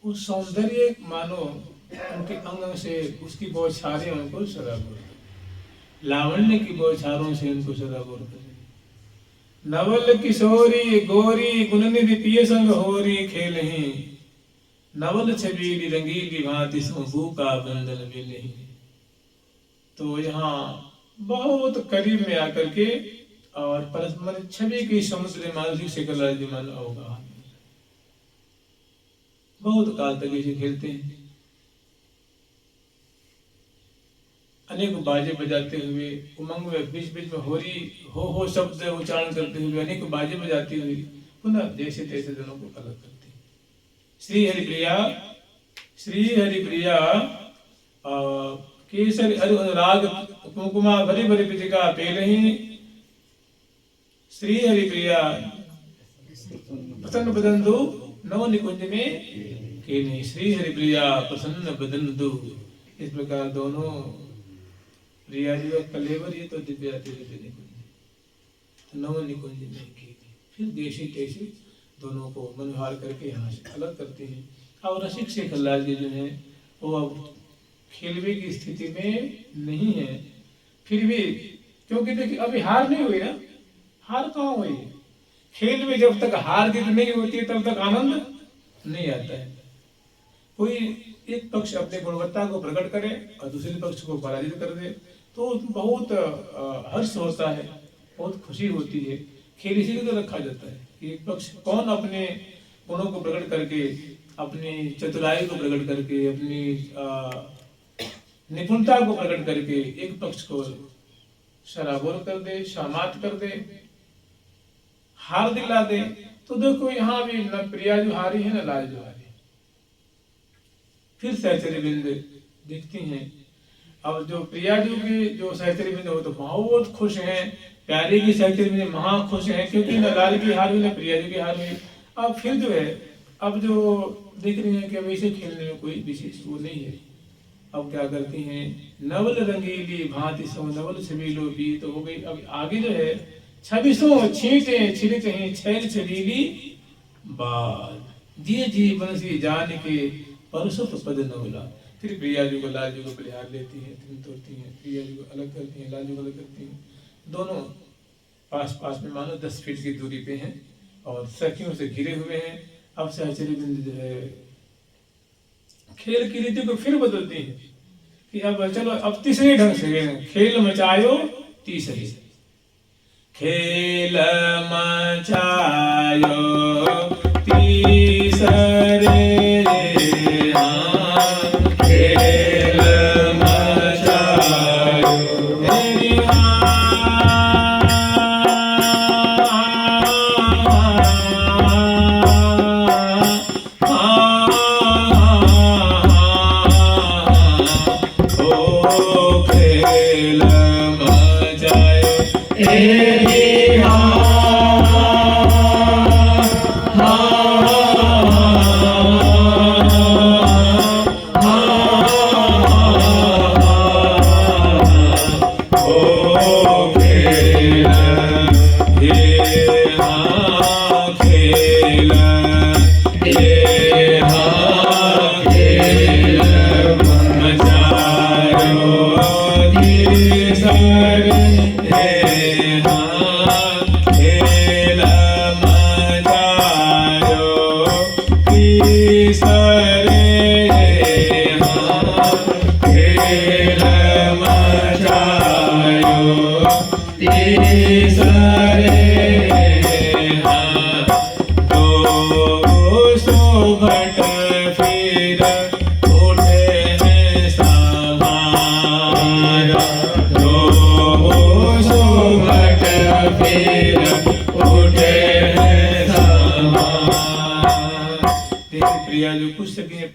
उस सौंदर्य मानो उनके अंग से उसकी बौछारें उनको सराबोर, लावण्य की बौछारों से उनको सराबोर कर। नवल किशोरी गोरी गुणनिधि पिय संग होरी खेलही, नवल छबीली रंगीली भांति सो का बंधन मिलही। तो यहाँ बहुत करीब में आकर के और परस्पर छवि की समुद्र मानसिक से कलाजिमान होगा, बहुत काल तक इसे खेलते हैं। अनेक बाजे बजाते हुए उमंग में बीच बीच में हो शब्द उच्चारण करते हुए अनेक बाजे बजाती हुई पुनः जैसे तैसे दोनों को अलग करती। श्री हरिप्रिया, श्री हरिप्रिया केसर राग कुमकुमा भरी भरी पिचिका पेलही। श्री हरिप्रिया प्रसन्न बदंदु नव निकुंज में के नहीं। श्री हरिप्रिया प्रसन्न बदंदु, इस प्रकार दोनों प्रिया जी का कलेवर ये तो दिव्याति निकुंज नव निकुंज में की। फिर जैसे तैसे दोनों को मनोहार करके यहाँ से अलग करते हैं। और रसिक शेखरलाल जी जो है वो अब खेलवे की स्थिति में नहीं है, फिर भी क्योंकि देखिए अभी हार नहीं हुई ना, हार कहाँ हुई है? खेल में जब तक हार जीत नहीं होती है तब तक आनंद नहीं आता है। कोई एक पक्ष अपने गुणवत्ता को प्रकट करे और दूसरे पक्ष को पराजित कर दे तो बहुत हर्ष होता है, बहुत खुशी होती है। खेल इसी को रखा जाता है कि एक पक्ष कौन अपने गुणों को प्रकट करके, अपनी चतुराई को प्रकट करके, अपनी निपुणता को प्रकट करके एक पक्ष को शराबोर कर दे, शामात कर दे, हार दिला दे। तो देखो यहाँ भी न प्रिया जो हारी है न लाल जो हारी। फिर सहचरी बिंद दिखती हैं। अब जो प्रिया जी की जो सहचरी बिंद वो तो बहुत खुश हैं, प्यारी की सहचरी बिंद महा खुश हैं क्योंकि न लाल की हार हुई न प्रिया जी की हार हुई। अब फिर जो है अब जो देख रही है कि अब इसे खेलने में कोई विशेष वो नहीं है। अब क्या करती हैं, नवल रंगीली भांति सो नवल छबीलो बीत हो गई। अब आगे जो है छबिसों छींटे छिड़ते हैं छैल छबीली बाल जी जीवन से जान के परसुत पद नवला। फिर प्रिया जी को लाल जी को बलिहार लेती है, फिर तोड़ती हैं, प्रिया जी को अलग करती हैं, लाल जी को अलग करती हैं। दोनों पास पास में मानो 10 फीट की दूरी पे हैं और सखियों से घिरे हुए हैं। अब सहचरी बिंद जो है खेल की रीति को फिर बदलती है कि अब चलो अब तीसरे ढंग से खेल मचायो तीसरे। खेल मचायो तीसरे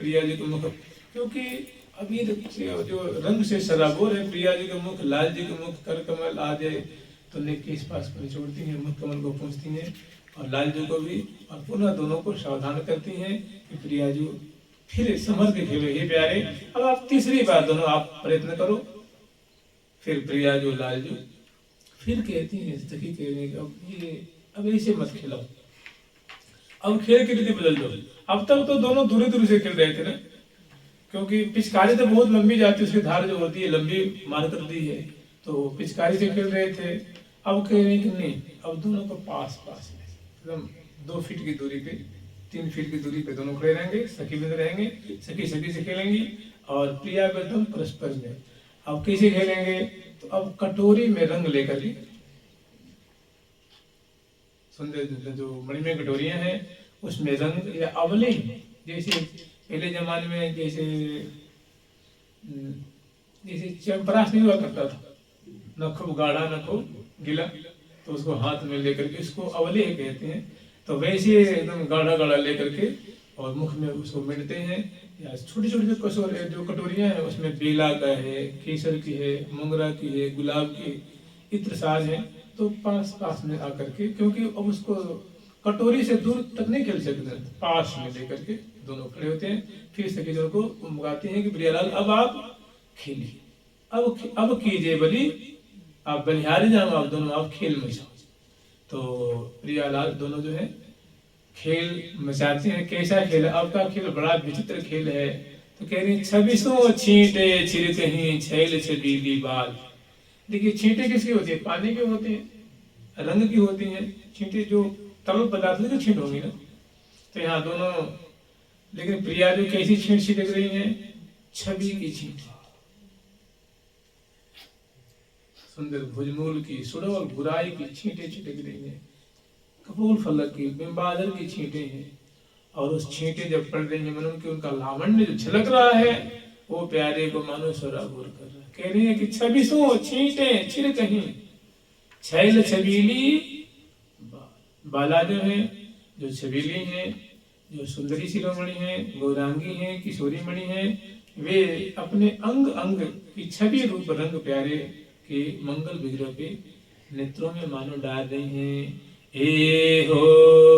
प्रिया जी का मुख क्योंकि अभी जो रंग से सराबोर है, प्रिया जी का मुख, लाल जी का मुख कर कमल आ जाए तो नेकी इस पास पर छोड़ती हैं, मुख कमल को पूछती हैं और लाल जी को भी, और पुनः दोनों को सावधान करती हैं कि प्रिया जी फिर समझ के खेलो ये प्यारे। अब आप तीसरी बार दोनों आप प्रयत्न करो। फिर प्रिया जो लाल जी फिर कहती हैं सखी कहने अब ऐसे मत खिलाओ, अब खेल की रीति बदल दो। अब तक तो दोनों दूर दूर से खेल रहे थे ना, क्योंकि पिचकारी तो बहुत लंबी जाती है, उसकी धार जो होती है लंबी मार करती है, तो पिचकारी से खेल रहे थे। अब कह रहे कि नहीं, अब दोनों को पास पास में एकदम 2 फीट की दूरी पे, 3 फीट की दूरी पे दोनों खड़े रहेंगे, सखी बिंद रहेंगे, सखी सखी से खेलेंगी और प्रिया को एकदम परस्पर में। अब कैसे खेलेंगे, तो अब कटोरी में रंग लेकर के, सुंदर जो मणिमय कटोरियां हैं उसमें रंग या अवले, जैसे पहले जमाने में जैसे जैसे च्यवनप्राश नहीं हुआ करता था, न खूब गाढ़ा न खूब गीला, तो उसको हाथ में लेकर के, इसको अवले कहते हैं, तो वैसे एकदम गाढ़ा गाढ़ा लेकर के और मुख में उसको मिलते हैं। या छोटी छोटी जो कटोरियाँ हैं उसमें बेला का है, केसर की है, मोगरा की है, गुलाब की, इत्र साज है। तो पास पास में आकर के, क्योंकि अब उसको कटोरी से दूर तक नहीं खेल सकते, पास में लेकर के दोनों खड़े होते हैं, फिर सखी जन को उमगाते हैं कि प्रियालाल अब आप खेलिए, अब कीजिए बलि, आप बलिहारी जाओ, आप दोनों आप खेल में जाओ। तो प्रियालाल दोनों जो है खेल मचाते हैं। कैसा खेल है आपका? खेल बड़ा विचित्र खेल है। तो कह रही 26 छींटे छिर कहीं छैल छबीली बाल। देखिए छींटे किसकी होती है? पानी की होती है, रंग की होती है छींटे, जो तरल पदार्थ की छींट होंगी ना। तो यहाँ दोनों, लेकिन प्रिया जो कैसी छींट छिड़क रही है? छवि की छींट, सुंदर भुजमूल की, सुडौल बुराई की छींटे छिड़क रही है, कपूर फलक की, बिंबादल की छींटे हैं। और उस छींटे जब पड़ रही है मन उनके, उनका लावण्य जो झलक रहा है, वो प्यारे को मानो सराबोर कर रहा है। कह रही है कि 26 छींटे छिर कहीं छैल छबीली बाला, जो है जो छबीली हैं, जो सुंदरी शिरोमणि हैं, गौरांगी हैं, किशोरी मणि हैं, वे अपने अंग अंग की छवि रूप रंग प्यारे के मंगल विग्रह पे नेत्रों में मानो डाल रही हैं। ए हो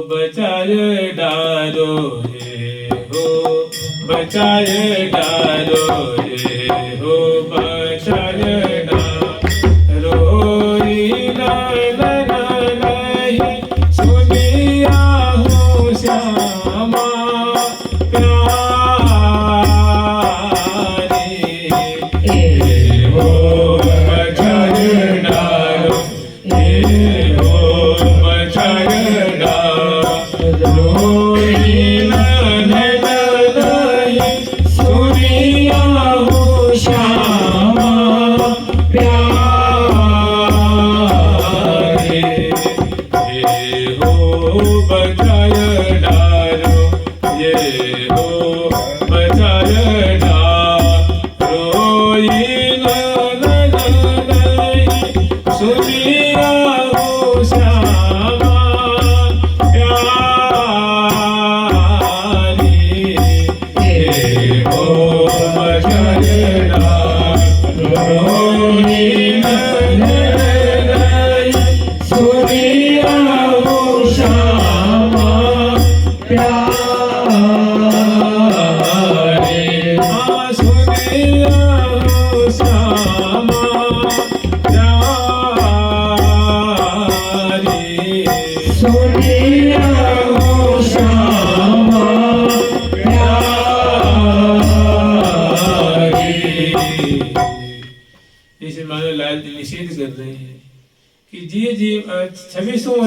बचाए डालो, ए हो बचाए डालो, ए हो बचाए डालो, सुनिया हूँ श्यामा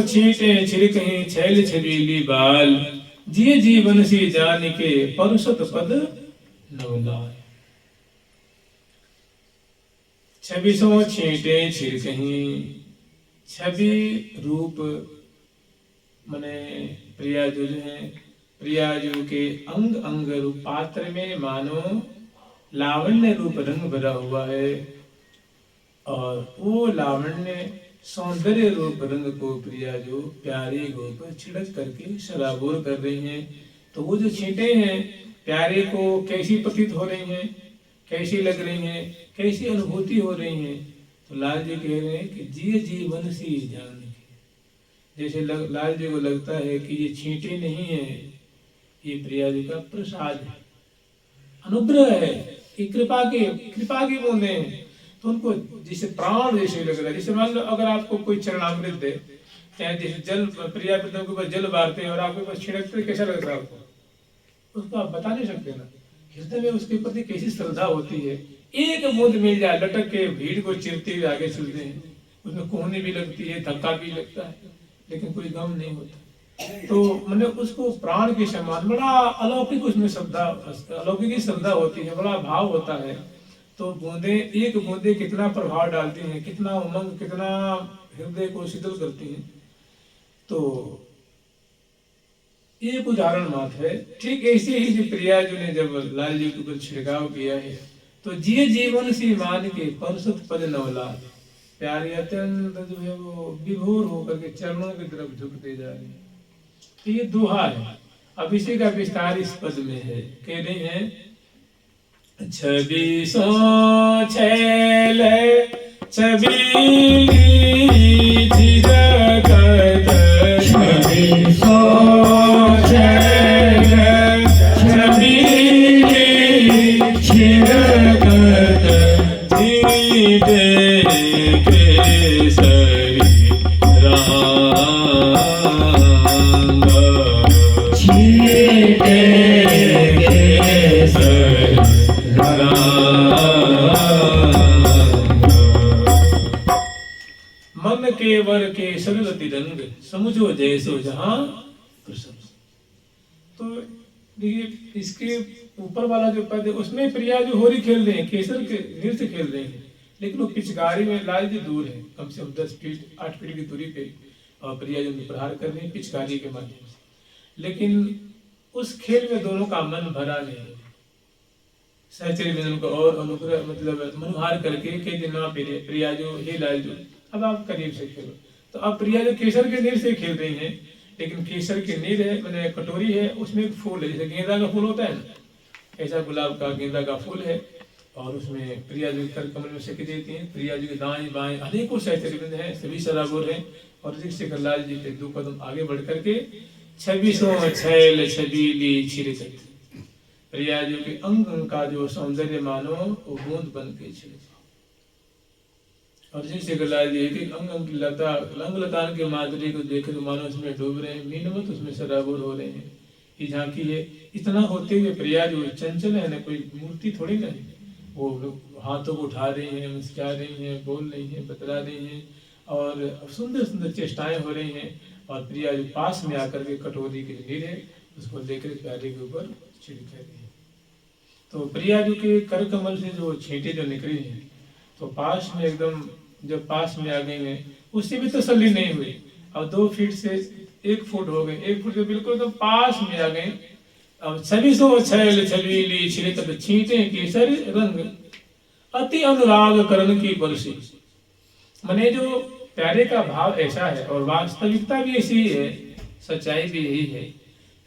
छींटे छिर कहीं छैल छबीली बाल, जिए जीवन सी जान के परुषत पद नवलाय। 26 छींटे छिर कहीं, छवि रूप मने प्रिया जो है, प्रिया जो के अंग अंग रूप पात्र में मानो लावण्य रूप रंग भरा हुआ है, और वो लावण्य सौंदर्य रूप रंग को प्रिया जो प्यारे को पर छिड़क करके सराबोर कर रही हैं। तो वो जो छींटे हैं प्यारे को कैसी प्रतीत हो रही हैं, कैसी लग रही हैं, कैसी अनुभूति हो रही हैं? तो लाल जी कह रहे हैं कि जिए जीवन सी जान के, जैसे लाल जी को लगता है कि ये छींटे नहीं है, ये प्रिया जी का प्रसाद है, अनुग्रह है, ये कृपा की बूंदे हैं। तो उनको जैसे प्राण जैसे लग रहा है। जैसे मान लो अगर आपको कोई चरणामृत दे, चाहे जैसे जल प्रिया के ऊपर जल बारते हैं और आपके पास छिड़कते, कैसा लगता है आपको? उसको आप बता नहीं सकते ना, हृदय में उसके प्रति कैसी श्रद्धा होती है। एक बूंद मिल जाए, लटक के भीड़ को चिरते हुए आगे चलते हैं, उसमें कोहनी भी लगती है, धक्का भी लगता है, लेकिन कोई गम नहीं होता। तो मैंने उसको प्राण के समान बड़ा अलौकिक उसमें श्रद्धा, अलौकिक की श्रद्धा होती है, बड़ा भाव होता है। तो बूंदे, एक बूंदे कितना प्रभाव डालती हैं, कितना उमंग, कितना हृदय को शीतल करती हैं। तो एक उदाहरण मात्र है। ठीक ऐसे ही जो प्रिया जी ने जब लाल जी के ऊपर छिड़काव किया है, तो जिये जीवन सी मान के परसत पद नवला, प्यारे अत्यंत जो है वो विभोर होकर के चरणों की तरफ झुकते जा रहे हैं। तो ये दोहा है। अब इसी का विस्तार इस पद में है। कह रहे हैं छवि सो छैल छवि चिरकत, छवि सो छैल छवि चिरकत, जीते केसरी रांग, जीते केसरी मन के वर के सरलति रंग, समझो जैसो जहां प्रशंस। तो देखिए इसके ऊपर वाला जो पद है उसमें प्रिया जो होली खेल रहे हैं, केसर के नृत्य खेल रहे हैं, लेकिन वो पिचकारी में लाल जी दूर है, कम से कम 10 फीट 8 फीट की दूरी पे, और प्रिया जो प्रहार कर रहे हैं पिचकारी के माध्यम से। लेकिन उस खेल में दोनों का मन भरा नहीं। सहचर्य में उनको और अनुग्रह मतलब मनोहार करके के दिन प्रिया जो हे लाल जो अब आप करीब से खेलो। तो अब प्रिया जो केसर के नीर से खेल रही हैं, लेकिन केसर की नीर है मैंने कटोरी है, उसमें एक फूल है, जैसे गेंदा का फूल होता है ना, ऐसा गुलाब का गेंदा का फूल है, और उसमें प्रिया जी कर कमल में सेक देती हैं। प्रिया जी के दाएं बाएं अनेकों सहचर्यवृंद हैं, सभी सराबोर हैं, और शेखर लाल जी के 2 कदम आगे बढ़ करके छवि सो छैल छबीली छिड़कत, प्रिया जी के अंग का जो सौंदर्य मानो वो बूंद बन के छिड़क, और शेखर लाल जी एक अंग अंग की लता अंग लतान के माधुरी को देख तो मानो उसमें डूब रहे हैं, मीनमत उसमें सराबोर हो रहे हैं। ये झांकी है। इतना होते हुए प्रिया जो चंचल है ना, कोई मूर्ति थोड़ी ना है, वो हाथों को उठा रही हैं, मुस्कुरा रही हैं, बोल रही हैं, बतला रही हैं, और सुंदर सुंदर चेष्टाएं हो रही हैं। और प्रिया जो पास में आकर के कटोरी के नीर है उसको लेकर प्यारे के ऊपर छिड़क रही है। तो प्रिया जो के कर कमल से जो छींटे जो निकली हैं, तो पास में एकदम जब पास में आ गई हैं, उससे भी तसल्ली नहीं हुई, और 2 फीट से 1 फुट हो गए, 1 फुट से बिल्कुल तो पास में आ गए। अब छवि सो छैल छबीली छिड़कत, छींटे केसर रंग, अति अनुराग करण की बरसी। मने जो प्यारे का भाव ऐसा है, और वास्तविकता भी ऐसी ही है, सच्चाई भी यही है।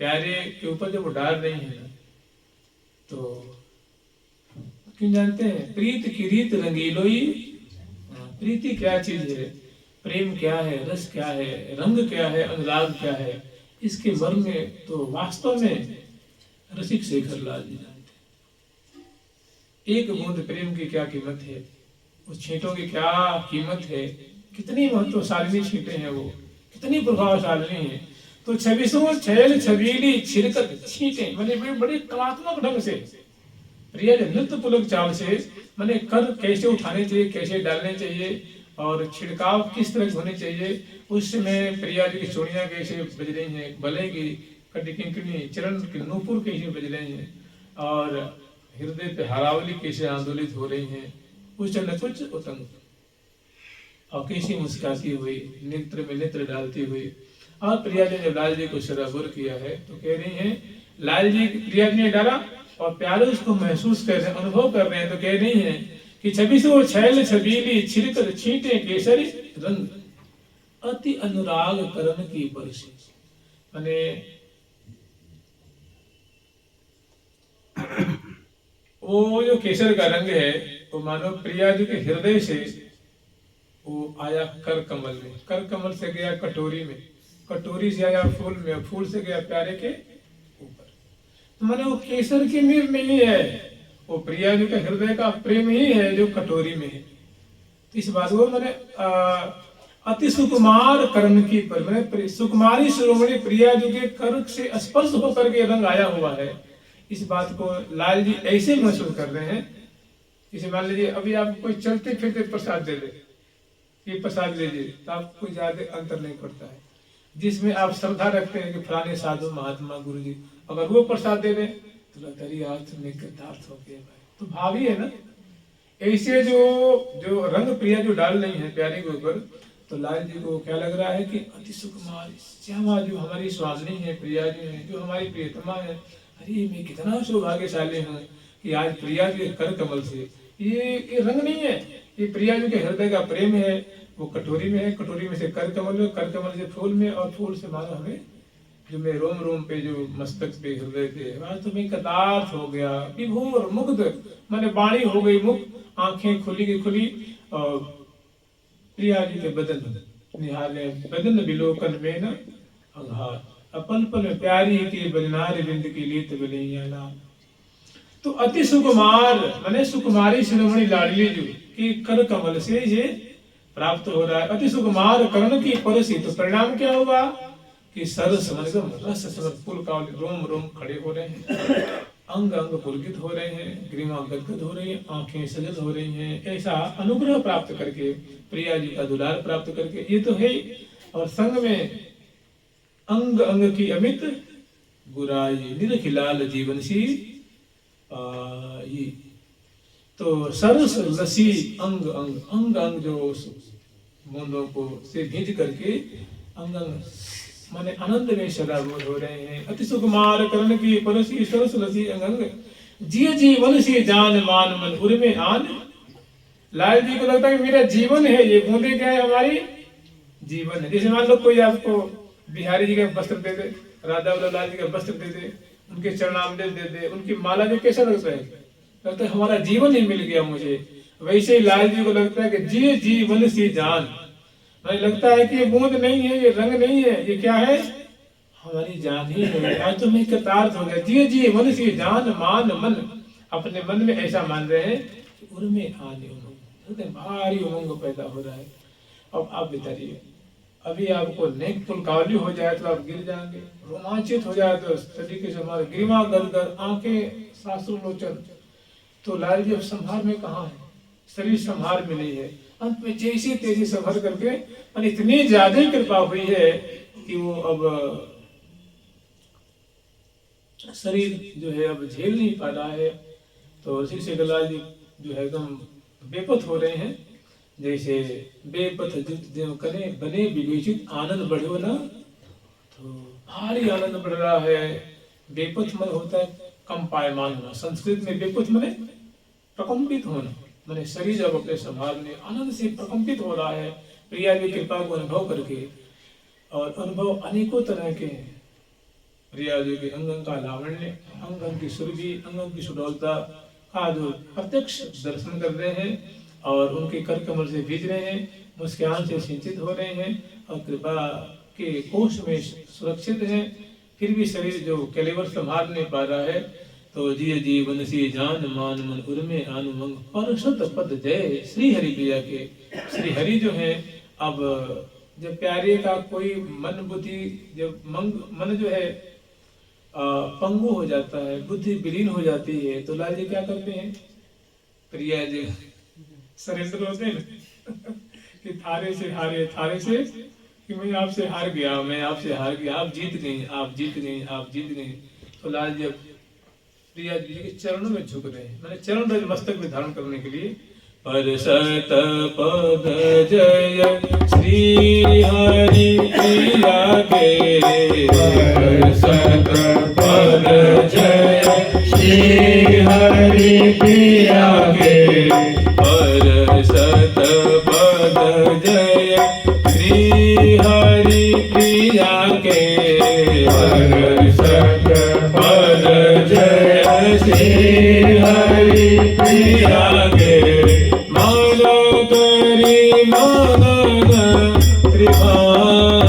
प्यारे के ऊपर जब वो डाल रही है ना, तो क्यों जानते हैं, प्रीत की रीत रंगीलोई। प्रीति क्या चीज है, प्रेम क्या है, रस क्या है, रंग क्या है, अनुराग क्या है, इसके मर्म में तो वास्तव में रसिक शेखर लाल जी जानते। एक बूंद प्रेम की क्या कीमत है, उस छींटों की क्या कीमत है, कितनी महत्वशालिनी छींटे हैं वो, कितनी प्रभावशालिनी है। तो छविसों छैल छबीली छिड़कत, छींटे मैंने बड़े कलात्मक ढंग से प्रिया नृत्य पुलक चाल से मैंने कर कैसे उठाने चाहिए, कैसे डालने चाहिए, और छिड़काव किस तरह होने चाहिए, उस समय प्रिया जी की चूड़ियां कैसे बज रही हैं, गले की कटी किंकनी, चरण के नूपुर कैसे बज रहे हैं, और हृदय पे हरावली कैसे आंदोलित हो रही हैं, कुछ न कुछ उतंग, और कैसी मुस्कुराती हुई, नेत्र में नेत्र डालती हुई। और प्रिया जी ने लाल जी को सराबुर किया है, तो कह रही हैं लाल जी प्रिया जी ने डाला, और प्यारे उसको महसूस कर रहे हैं, अनुभव कर रहे हैं, तो कह रही हैं कि छवि से वो छैल छबीली छिड़कत, छींटे केसरी रंग, अति अनुराग करण की बरसी। माने वो जो केसर का रंग है वो मानो प्रिया जी के हृदय से वो आया कर कमल में, कर कमल से गया कटोरी में, कटोरी से आया फूल में, फूल से गया प्यारे के ऊपर। तो माने वो केसर की नीर नहीं है, वो प्रिया जी के हृदय का प्रेम ही है जो कटोरी में है। तो इस बात को मैंने अति सुकुमार कर्ण की पर मैंने सुकुमारी शिरोमणि प्रिया जी के कर से स्पर्श होकर के रंग आया हुआ है। इस बात को लाल जी ऐसे महसूस कर रहे हैं, इसे मान लीजिए अभी आप कोई चलते फिरते प्रसाद दे दे, ये प्रसाद लीजिए, तो आपको कोई ज्यादा अंतर नहीं पड़ता है। जिसमें आप श्रद्धा रखते हैं कि फलाने साधु महात्मा गुरु जी, अगर वो प्रसाद दे दें तो लगता है यार तुमने कृतार्थ हो गए भाई, तो भाव ही है ना। ऐसे जो रंग प्रिया जो डाल रही है प्यारी के ऊपर, तो लाल जी को क्या लग रहा है कि अति सुकुमार श्यामा जो हमारी स्वामिनी है, प्रिया जी है, जो हमारी प्रियतमा है, अरे मैं कितना सौभाग्यशाली हूँ कि कि आज प्रिया जी के कर कमल से ये रंग नहीं है, ये प्रिया जी के हृदय का प्रेम है। वो कटोरी में है, कटोरी में से कर कमल में, कर कमल से फूल में, और फूल से मानो हमें जो मैं रोम रोम पे, जो मस्तक पे, हृदय पे, आज तो मैं कदार्थ हो गया, विभोर मुग्ध, मैंने वाणी हो गई मुक्त, आंखें खुली की खुली। और प्रिया जी के बदन निहारे, बदन विलोकन में न अंगार, अपन पल प्यारी के बजनार बिंद की लीत बलियाना। तो अति सुकुमार माने सुकुमारी शिरोमणि लाडली जी की कर कमल से ये प्राप्त हो रहा है। अति सुकुमार कर्ण की परसी, तो परिणाम क्या होगा कि सरस मनगम रस समर पुल का रोम रोम खड़े हो रहे हैं, अंग अंग पुलकित हो रहे हैं, ग्रीवा गदगद हो रही है, आंखें सजल हो रही हैं। ऐसा अनुग्रह प्राप्त करके, प्रिया जी का दुलार प्राप्त करके, ये तो है। और संग में अंग अंग की अमित गुराई, निरखिलाल जीवन सी ये तो सरस रसी अंग अंग, अंग अंग जो बूंदों को से भीज करके अंग अंग माने आनंद में सदाबोध हो रहे हैं। अति सुकुमार कर्ण की परसी सरस रसी अंग अंग, जिय जीवन से जान मान मन उर्मे आन। लाल जी को लगता है कि मेरा जीवन है, ये बूंदे क्या है, हमारी जीवन है। जैसे मान लो कोई आपको बिहारी जी का वस्त्र दे दे, राधा लाल जी का वस्त्र दे दे, उनके चरणामृत दे दे, उनकी माला दे, कैसा लगता है? लगता है हमारा जीवन ही मिल गया मुझे। वैसे ही लाल जी को लगता है कि जिय जीवन सी जान, मुझे लगता है कि ये बूंद नहीं है, ये रंग नहीं है, ये क्या है, हमारी जान ही है। आज तो मैं कृतार्थ हो गया। जिय जीवन सी जान मान मन, अपने मन में ऐसा मान रहे हैं कि उर्मे आने उमंग, भारी उमंग पैदा हो रहा है। अब आप बताइए, अभी आपको नेक पुलकावली हो जाए तो आप गिर जाएंगे, रोमांचित हो जाए तो तरीके से हमारे ग्रीवा गदगद, आंखें साश्रुलोचन। तो लाल जी अब संभार में कहाँ है, शरीर संभार में नहीं है। अंत में जैसी तेजी संभर करके, और इतनी ज्यादा कृपा हुई है कि वो अब शरीर जो है अब झेल नहीं पा रहा है। तो श्री शेखरलाल जी जो है एकदम बेपत हो रहे हैं। जैसे बेपथ जो कने बने विवेचित, आनंद बढ़ो ना, तो भारी आनंद बढ़ रहा है। बेपथ मन होता है कंपायमान होना, संस्कृत में बेपथ मने प्रकंपित होना, मैंने शरीर जब अपने संभाल में आनंद से प्रकंपित हो रहा है प्रिया की कृपा को अनुभव करके। और अनुभव अनेकों तरह के हैं। प्रिया जी के अंग का लावण्य, अंग की सुरभि, अंग की सुडौलता का जो प्रत्यक्ष दर्शन कर रहे हैं, और उनके कर कमल से भीज रहे हैं, मुस्कान से सिंचित हो रहे हैं, और कृपा के कोष में सुरक्षित हैं। फिर भी शरीर जो कलेवर संभाल नहीं पा रहा है। तो जिय जीवन सी जान मान मन उर्मे अनुमंग, परसत पद जय श्री हरि प्रिया के। श्री हरि जो है, अब जब प्यारे का कोई मन बुद्धि, जब मन जो है पंगु हो जाता है, बुद्धि विलीन हो जाती है, तो लाल जी क्या करते हैं, प्रिया जी सरेंडर होते हैं ना कि थारे से हारे, थारे से कि मैं आपसे हार गया, मैं आपसे हार गया, आप जीत गई, आप जीत गई, आप जीत गई। तो लाल जी प्रिया जी के चरणों में झुक रहे हैं, मैंने चरण रज मस्तक में धारण करने के लिए। परसत पद जय श्री हरि प्रिया के, परसत पद जय श्री हरि प्रिया के, परसत पद जय श्री हरि प्रिया के, परसत पद जय श्री हरि प्रिया के। मान करी मगन त्रिभांग,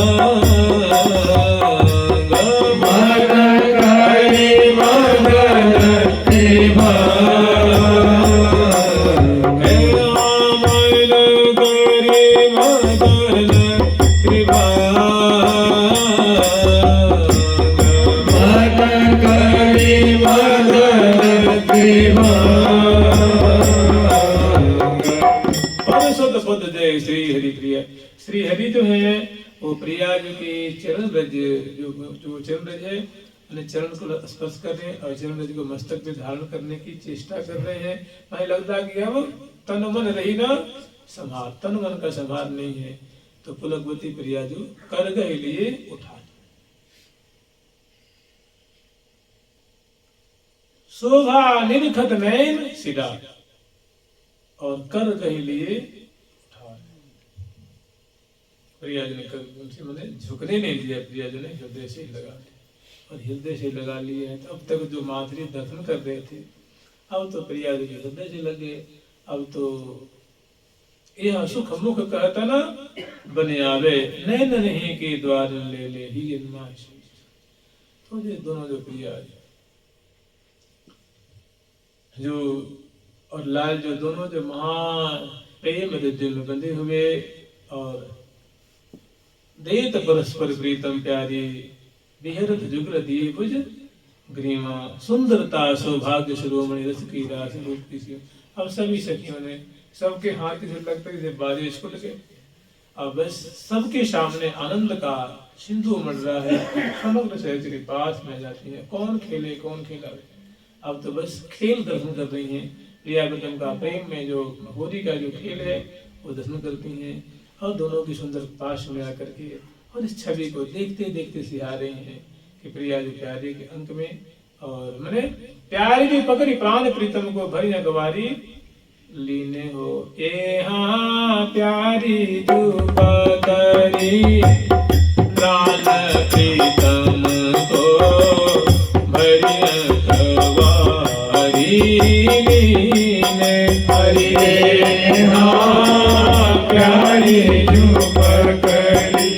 मान करी मगन त्रिभांग, मान करी मगन त्रिभांग, मान करी मगन त्रिभांग। पद जय श्री हरि प्रिया। श्री हरि जो है वो प्रिया जी के चरण रज, जो चरण रज है, चरण को स्पर्श कर रहे हैं और चरण रज को मस्तक में धारण करने की चेष्टा कर रहे हैं। हमें लगता है कि अब तन मन रही ना संभार, तन मन का संभार नहीं है। तो पुलकवती प्रिया जो कर गए लिए उठा, शोभा निरखत नैन सिदा, और कर कही लिए उठाए। प्रियाजू ने उनसे मैंने झुकने नहीं दिया, प्रियाजू ने हृदय से लगा लिया, और हृदय से लगा लिए हैं। तो अब तक जो माधुरी दर्शन कर रहे थे, अब तो प्रियाजू के हृदय से लगे। अब तो यह सुख मुख कहता ना बने आवे, नैन नहीं के द्वार ले ले ही तो ये दोनों जो प्रिया जो और लाल जो दोनों जो महान प्रेम हृदय में बंधे हुए, और देत परस्पर प्रीतम प्यारी, विहरत जुगल दिए भुज ग्रीमा, सुंदरता सौभाग्य शिरोमणि रस की रास रूप की। अब सभी सखियों ने सबके हाथ से लगता है बाजे छूट गए। अब बस सबके सामने आनंद का सिंधु उमड़ रहा है, समग्र सहचरी पास में जाती है, कौन खेले कौन खेला। अब तो बस खेल दर्शन कर रही हैं, प्रिया प्रीतम का प्रेम में जो होली का जो खेल है वो दर्शन करती हैं, और दोनों की सुंदर पास में आकर के और इस छवि को देखते देखते सिहा रही हैं कि प्रिया जो प्यारे के अंक में, और मैंने प्यारी भी पकड़ी प्राण प्रीतम को भरी अगवारी लीने हो, ए हाँ प्यारी जो पकड़ी प्राण प्रीतम को भरी अगवारी लीने, हरि हाँ प्यारी जो पकड़ी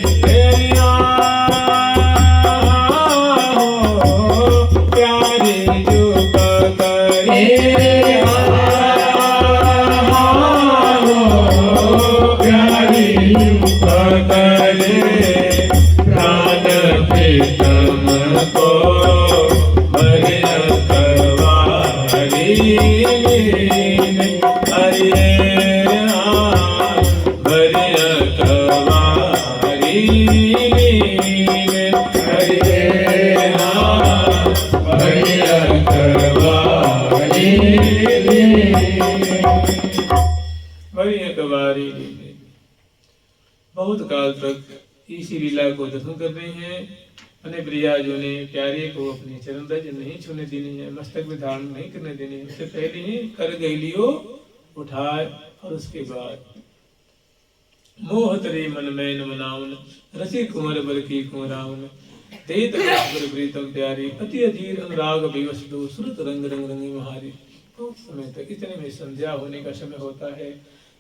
प्यारी जो पकड़ी बहुत काल तक इसी लीला को दर्शन कर रही हैं। अने प्रियाजू ने प्यारे को अपनी चरण रज नहीं छूने देनी है, मस्तक में धारण नहीं करने देनी है। उससे पहले ही कर गैलियो उठाए, और उसके बाद मोह तरे मन में न मनावन, रसी कुंवर बर की कुंवरावन, तेत प्रीतम प्यारी, अति अधीर अनुराग विवश दो, सुरत रंग रंग रंगी महारी। तो समय तक इतने में संध्या होने का समय होता है,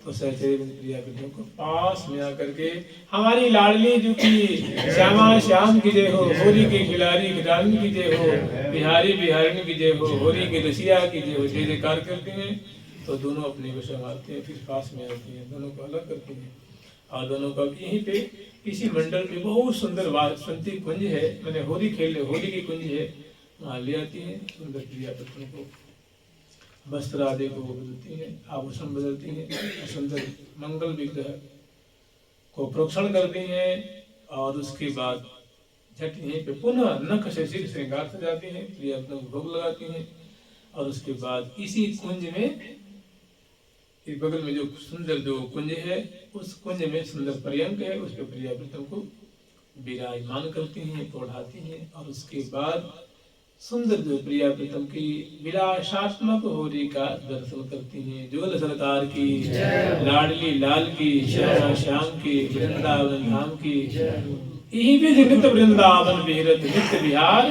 तो सहचरी प्रिया प्रीतम को पास में आकर के हमारी लाडली जो की श्यामा श्याम की जय हो, होली की खिलाड़ी खिलाड़ी की जय हो, बिहारी बिहारिणी की जय हो, होली की रसिया की जय हो, जय जयकार करते हैं। तो दोनों अपने को संभालते हैं, फिर पास में आती हैं, दोनों को अलग करते हैं, और दोनों का यहीं पे इसी मंडल में बहुत सुंदर वासंती कुंज है, मैंने होली खेल होली की कुंज है, वहाँ ले आती है। सुंदर प्रिया प्रीतम को वस्त्र आदि को बदलती हैं, आभूषण बदलती हैं, सुंदर मंगल विग्रह को प्रोक्षण करती हैं, और उसके बाद झट यहीं पे पुनः नख से सिर श्रृंगार सजाती हैं, प्रिया प्रीतम को भोग लगाती हैं। और उसके बाद इसी कुंज में इस बगल में जो सुंदर जो कुंज है, उस कुंज में सुंदर पर्यंक है, उस पर प्रिया प्रीतम को विराजमान करती हैं, पौढ़ाती हैं। और उसके बाद सुंदर जो प्रिया प्रीतम की विलासात्मक होली का दर्शन करती हैं। जुगल सरकार की, लाडली लाल की, श्यामा श्याम की, वृंदावन धाम की, यही भी नित्य वृंदावन विहरत नित्य विहार।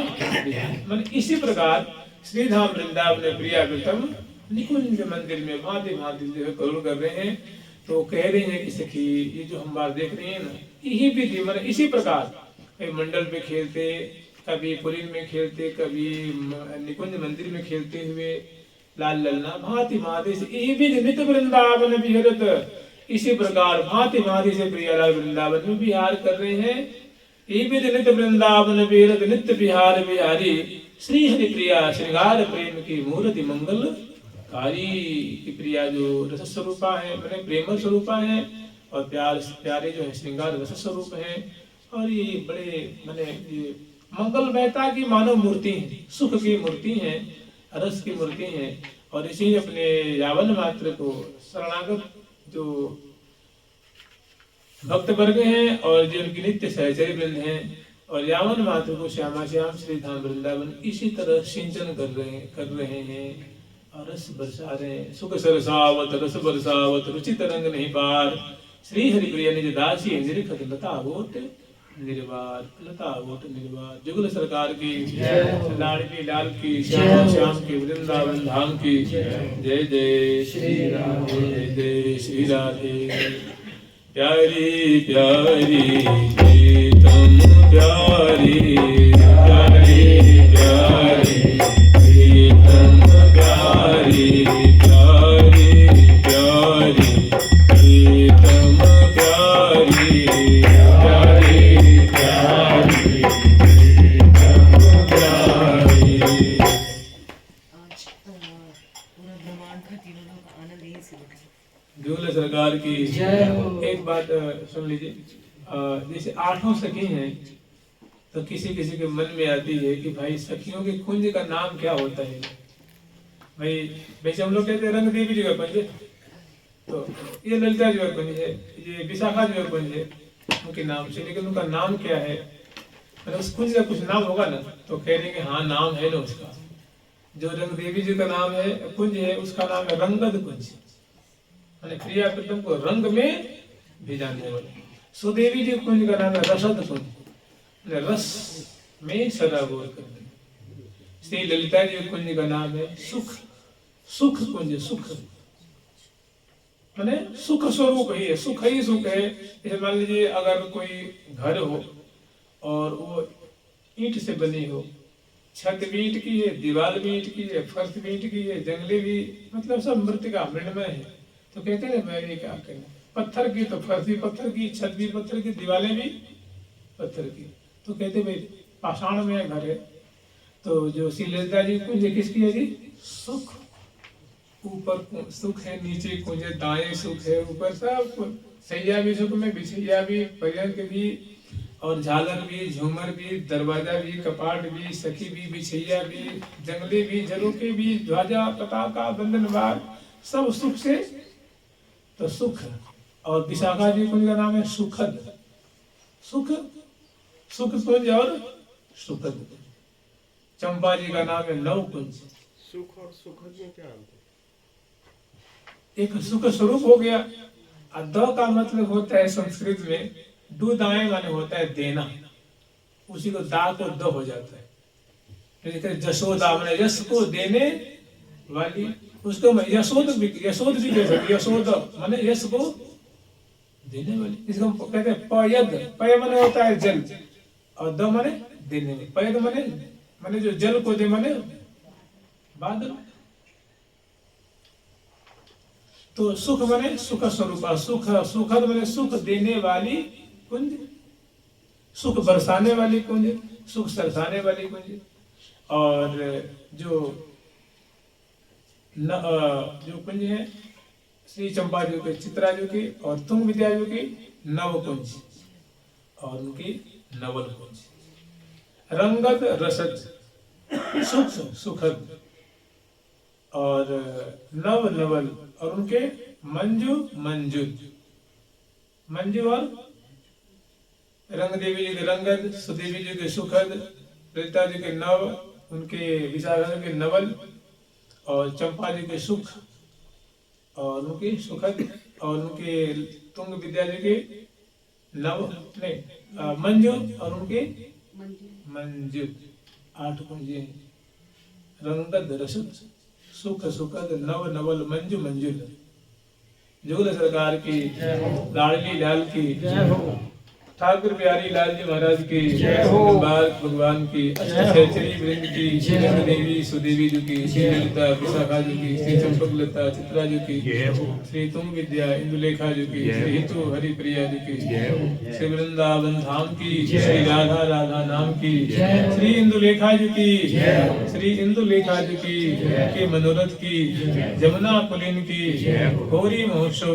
मन इसी प्रकार श्री धाम वृंदावन में प्रिया प्रीतम निकुंज मंदिर में भांति भांति जो है करुण कर रहे हैं। तो कह रहे हैं कि सखी ये जो हम बात देख रहे हैं ना, यही भी मन इसी प्रकार मंडल पे खेलते, कभी पुलिन में खेलते, कभी निकुंज मंदिर में खेलते हुए लाल ललना भांति भांति से यही भी नित्य वृंदावन विहरत, इसी प्रकार भांति भांति से प्रियालाल वृंदावन में विहार कर रहे हैं। यही भी नित्य वृंदावन विहरत नित्य विहार बिहारी, श्री हरि प्रिया श्रृंगार प्रेम की मूर्ति मंगल कारी की प्रिया जो रस स्वरूपा है, मैंने प्रेम स्वरूपा है, और प्यारे जो है श्रृंगार रस स्वरूप है। और ये बड़े मैंने ये मंगलमयता की मानव मूर्ति है, सुख की मूर्ति है, रस की मूर्ति है। और इसी अपने यावन मात्र को शरणागत जो भक्त वर्ग हैं और जो उनकी नित्य सहचरी वृंद हैं, और यावन मात्र को श्यामा श्याम श्री धाम वृंदावन इसी तरह सिंचन कर रहे हैं और रस बरसा रहे हैं। सुख सरसावत रस बरसावत रुचित रंग नहीं पार, श्री हरिप्रिय निज दासी निरखत लता वोट निर्वार, लता वोट निर्वार। जुगल सरकार की लाडली लाल की, श्याम श्याम की, वृंदावन धाम की जय जय श्री राधे, जय जय श्री राधे। प्यारी प्यारी प्रीतम प्यारी, प्यारी प्यारी प्रीतम प्यारी, प्यारी प्यारी प्रीतम प्यारी, प्यारी प्यारी प्रीतम प्यारी। आज पूरा ब्रह्मांड का तीनों लोग आनंद यहीं से लुटे। जुगल सरकार की जय हो। एक बात सुन लीजिए, जैसे आठों सखी हैं तो किसी किसी के मन में आती है कि भाई सखियों के कुंज का नाम क्या होता है। भाई वैसे हम लोग कहते हैं रंग देवी जी का कुंज, तो ये ललिता जी का कुंज है, ये विशाखा जी का कुंज है उनके नाम से, लेकिन उनका नाम क्या है? मतलब उस कुंज का कुछ नाम होगा ना, तो कह रहे हैं हाँ नाम है ना उसका। जो रंग देवी जी का नाम है कुंज है, उसका नाम है रंगद कुंज, प्रिया प्रीतम को रंग में भिजाने वाले। सुदेवी जी कुंज का नाम है रसद कुंज, रस में सदाबोर करने। श्री ललिता जी कुंज का नाम है सुख, सुख कुंज, सुख माने सुख स्वरूप ही है, सुख ही सुख है। जैसे मान लीजिए अगर कोई घर हो और वो ईंट से बनी हो, छत भी ईंट की है, दीवार भी ईंट की है, फर्श भी ईंट की है, जंगले भी, मतलब सब मृतिका मृणमय है, तो कहते हैं मैं ये क्या करें। पत्थर की तो फर्श भी पत्थर की, छत भी पत्थर की, दीवारें भी पत्थर की, तो कहते भाई पाषाण में घर है। तो जो श्री ललिता जी कुंज किसकी है जी? सुख, ऊपर सुख है, नीचे कुंज है, दाएं सुख है, ऊपर सब सैया भी सुख में, बिछैया भी, पर्यंक भी, और झालर भी, झूमर भी, दरवाजा भी, कपाट भी, सखी भी, बिछैया भी, जंगले भी, झरोके भी, ध्वजा पताका बंधनवार, सब सुख से, तो सुख। और विशाखा जी कुंज का नाम है सुखद, सुख, सुख कुंज और सुखद। चंपा जी का नाम है नव कुंज। सुख और सुखद में क्या अंतर? एक सुख स्वरूप हो गया, और द का मतलब होता है संस्कृत में दू दाएं माने होता है देना, उसी को दा को द हो जाता है। जैसे जशोदा माने यश को देने वाली, उसको यशोद भी कह सकते, यशोद माने यश को देने वाली। इसको हम कहते हैं पयद, पय माने होता है जल, और द माने देने में, पयद माने जो जल को दे माने बादल। तो सुख माने सुख स्वरूप, सुख, सुखद माने सुख देने वाली कुंज, सुख बरसाने वाली कुंज, सुख सरसाने वाली कुंज। और जो कुंज है श्री चंपा जी के, चित्रा जी की और तुंग विद्या जी की नव कुंज, और उनकी नवल कुंज। रंगद रसद, सुख सुखद, और नव नवल, और उनके मंजू मंजुद, मंजू और रंग देवी जी के रंगद, सुदेवी जी के सुखद, ललिता जी के नव, उनके विशाखा के नवल, और चंपा जी के सुख और उनकी सुखद, और उनके तुंग विद्या जी के नव नहीं मंजू, और उनके मंजू। 8 कुंजे, रंगद रसद, सुख सुखद, नव नवल, मंजू मंजूर। जुगल सरकार की, लाडली लाल की, ठाकुर प्यारी लाल जी महाराज की, भगवान की, सहचरी वृंद की, रंग देवी सुदेवी जी की, श्री ललिता विशाखा जी की, श्री चंपकलता चित्रा जी की, श्री तुंग विद्या इंदुलेखा जी की, श्री हितु हरिप्रिया जी की, श्री वृंदावन धाम की, श्री राधा राधा नाम की, श्री इंदुलेखा जी की, श्री इंदुलेखा जी की, के मनोरथ की, जमुना पुलिन की, गौरी महोत्सव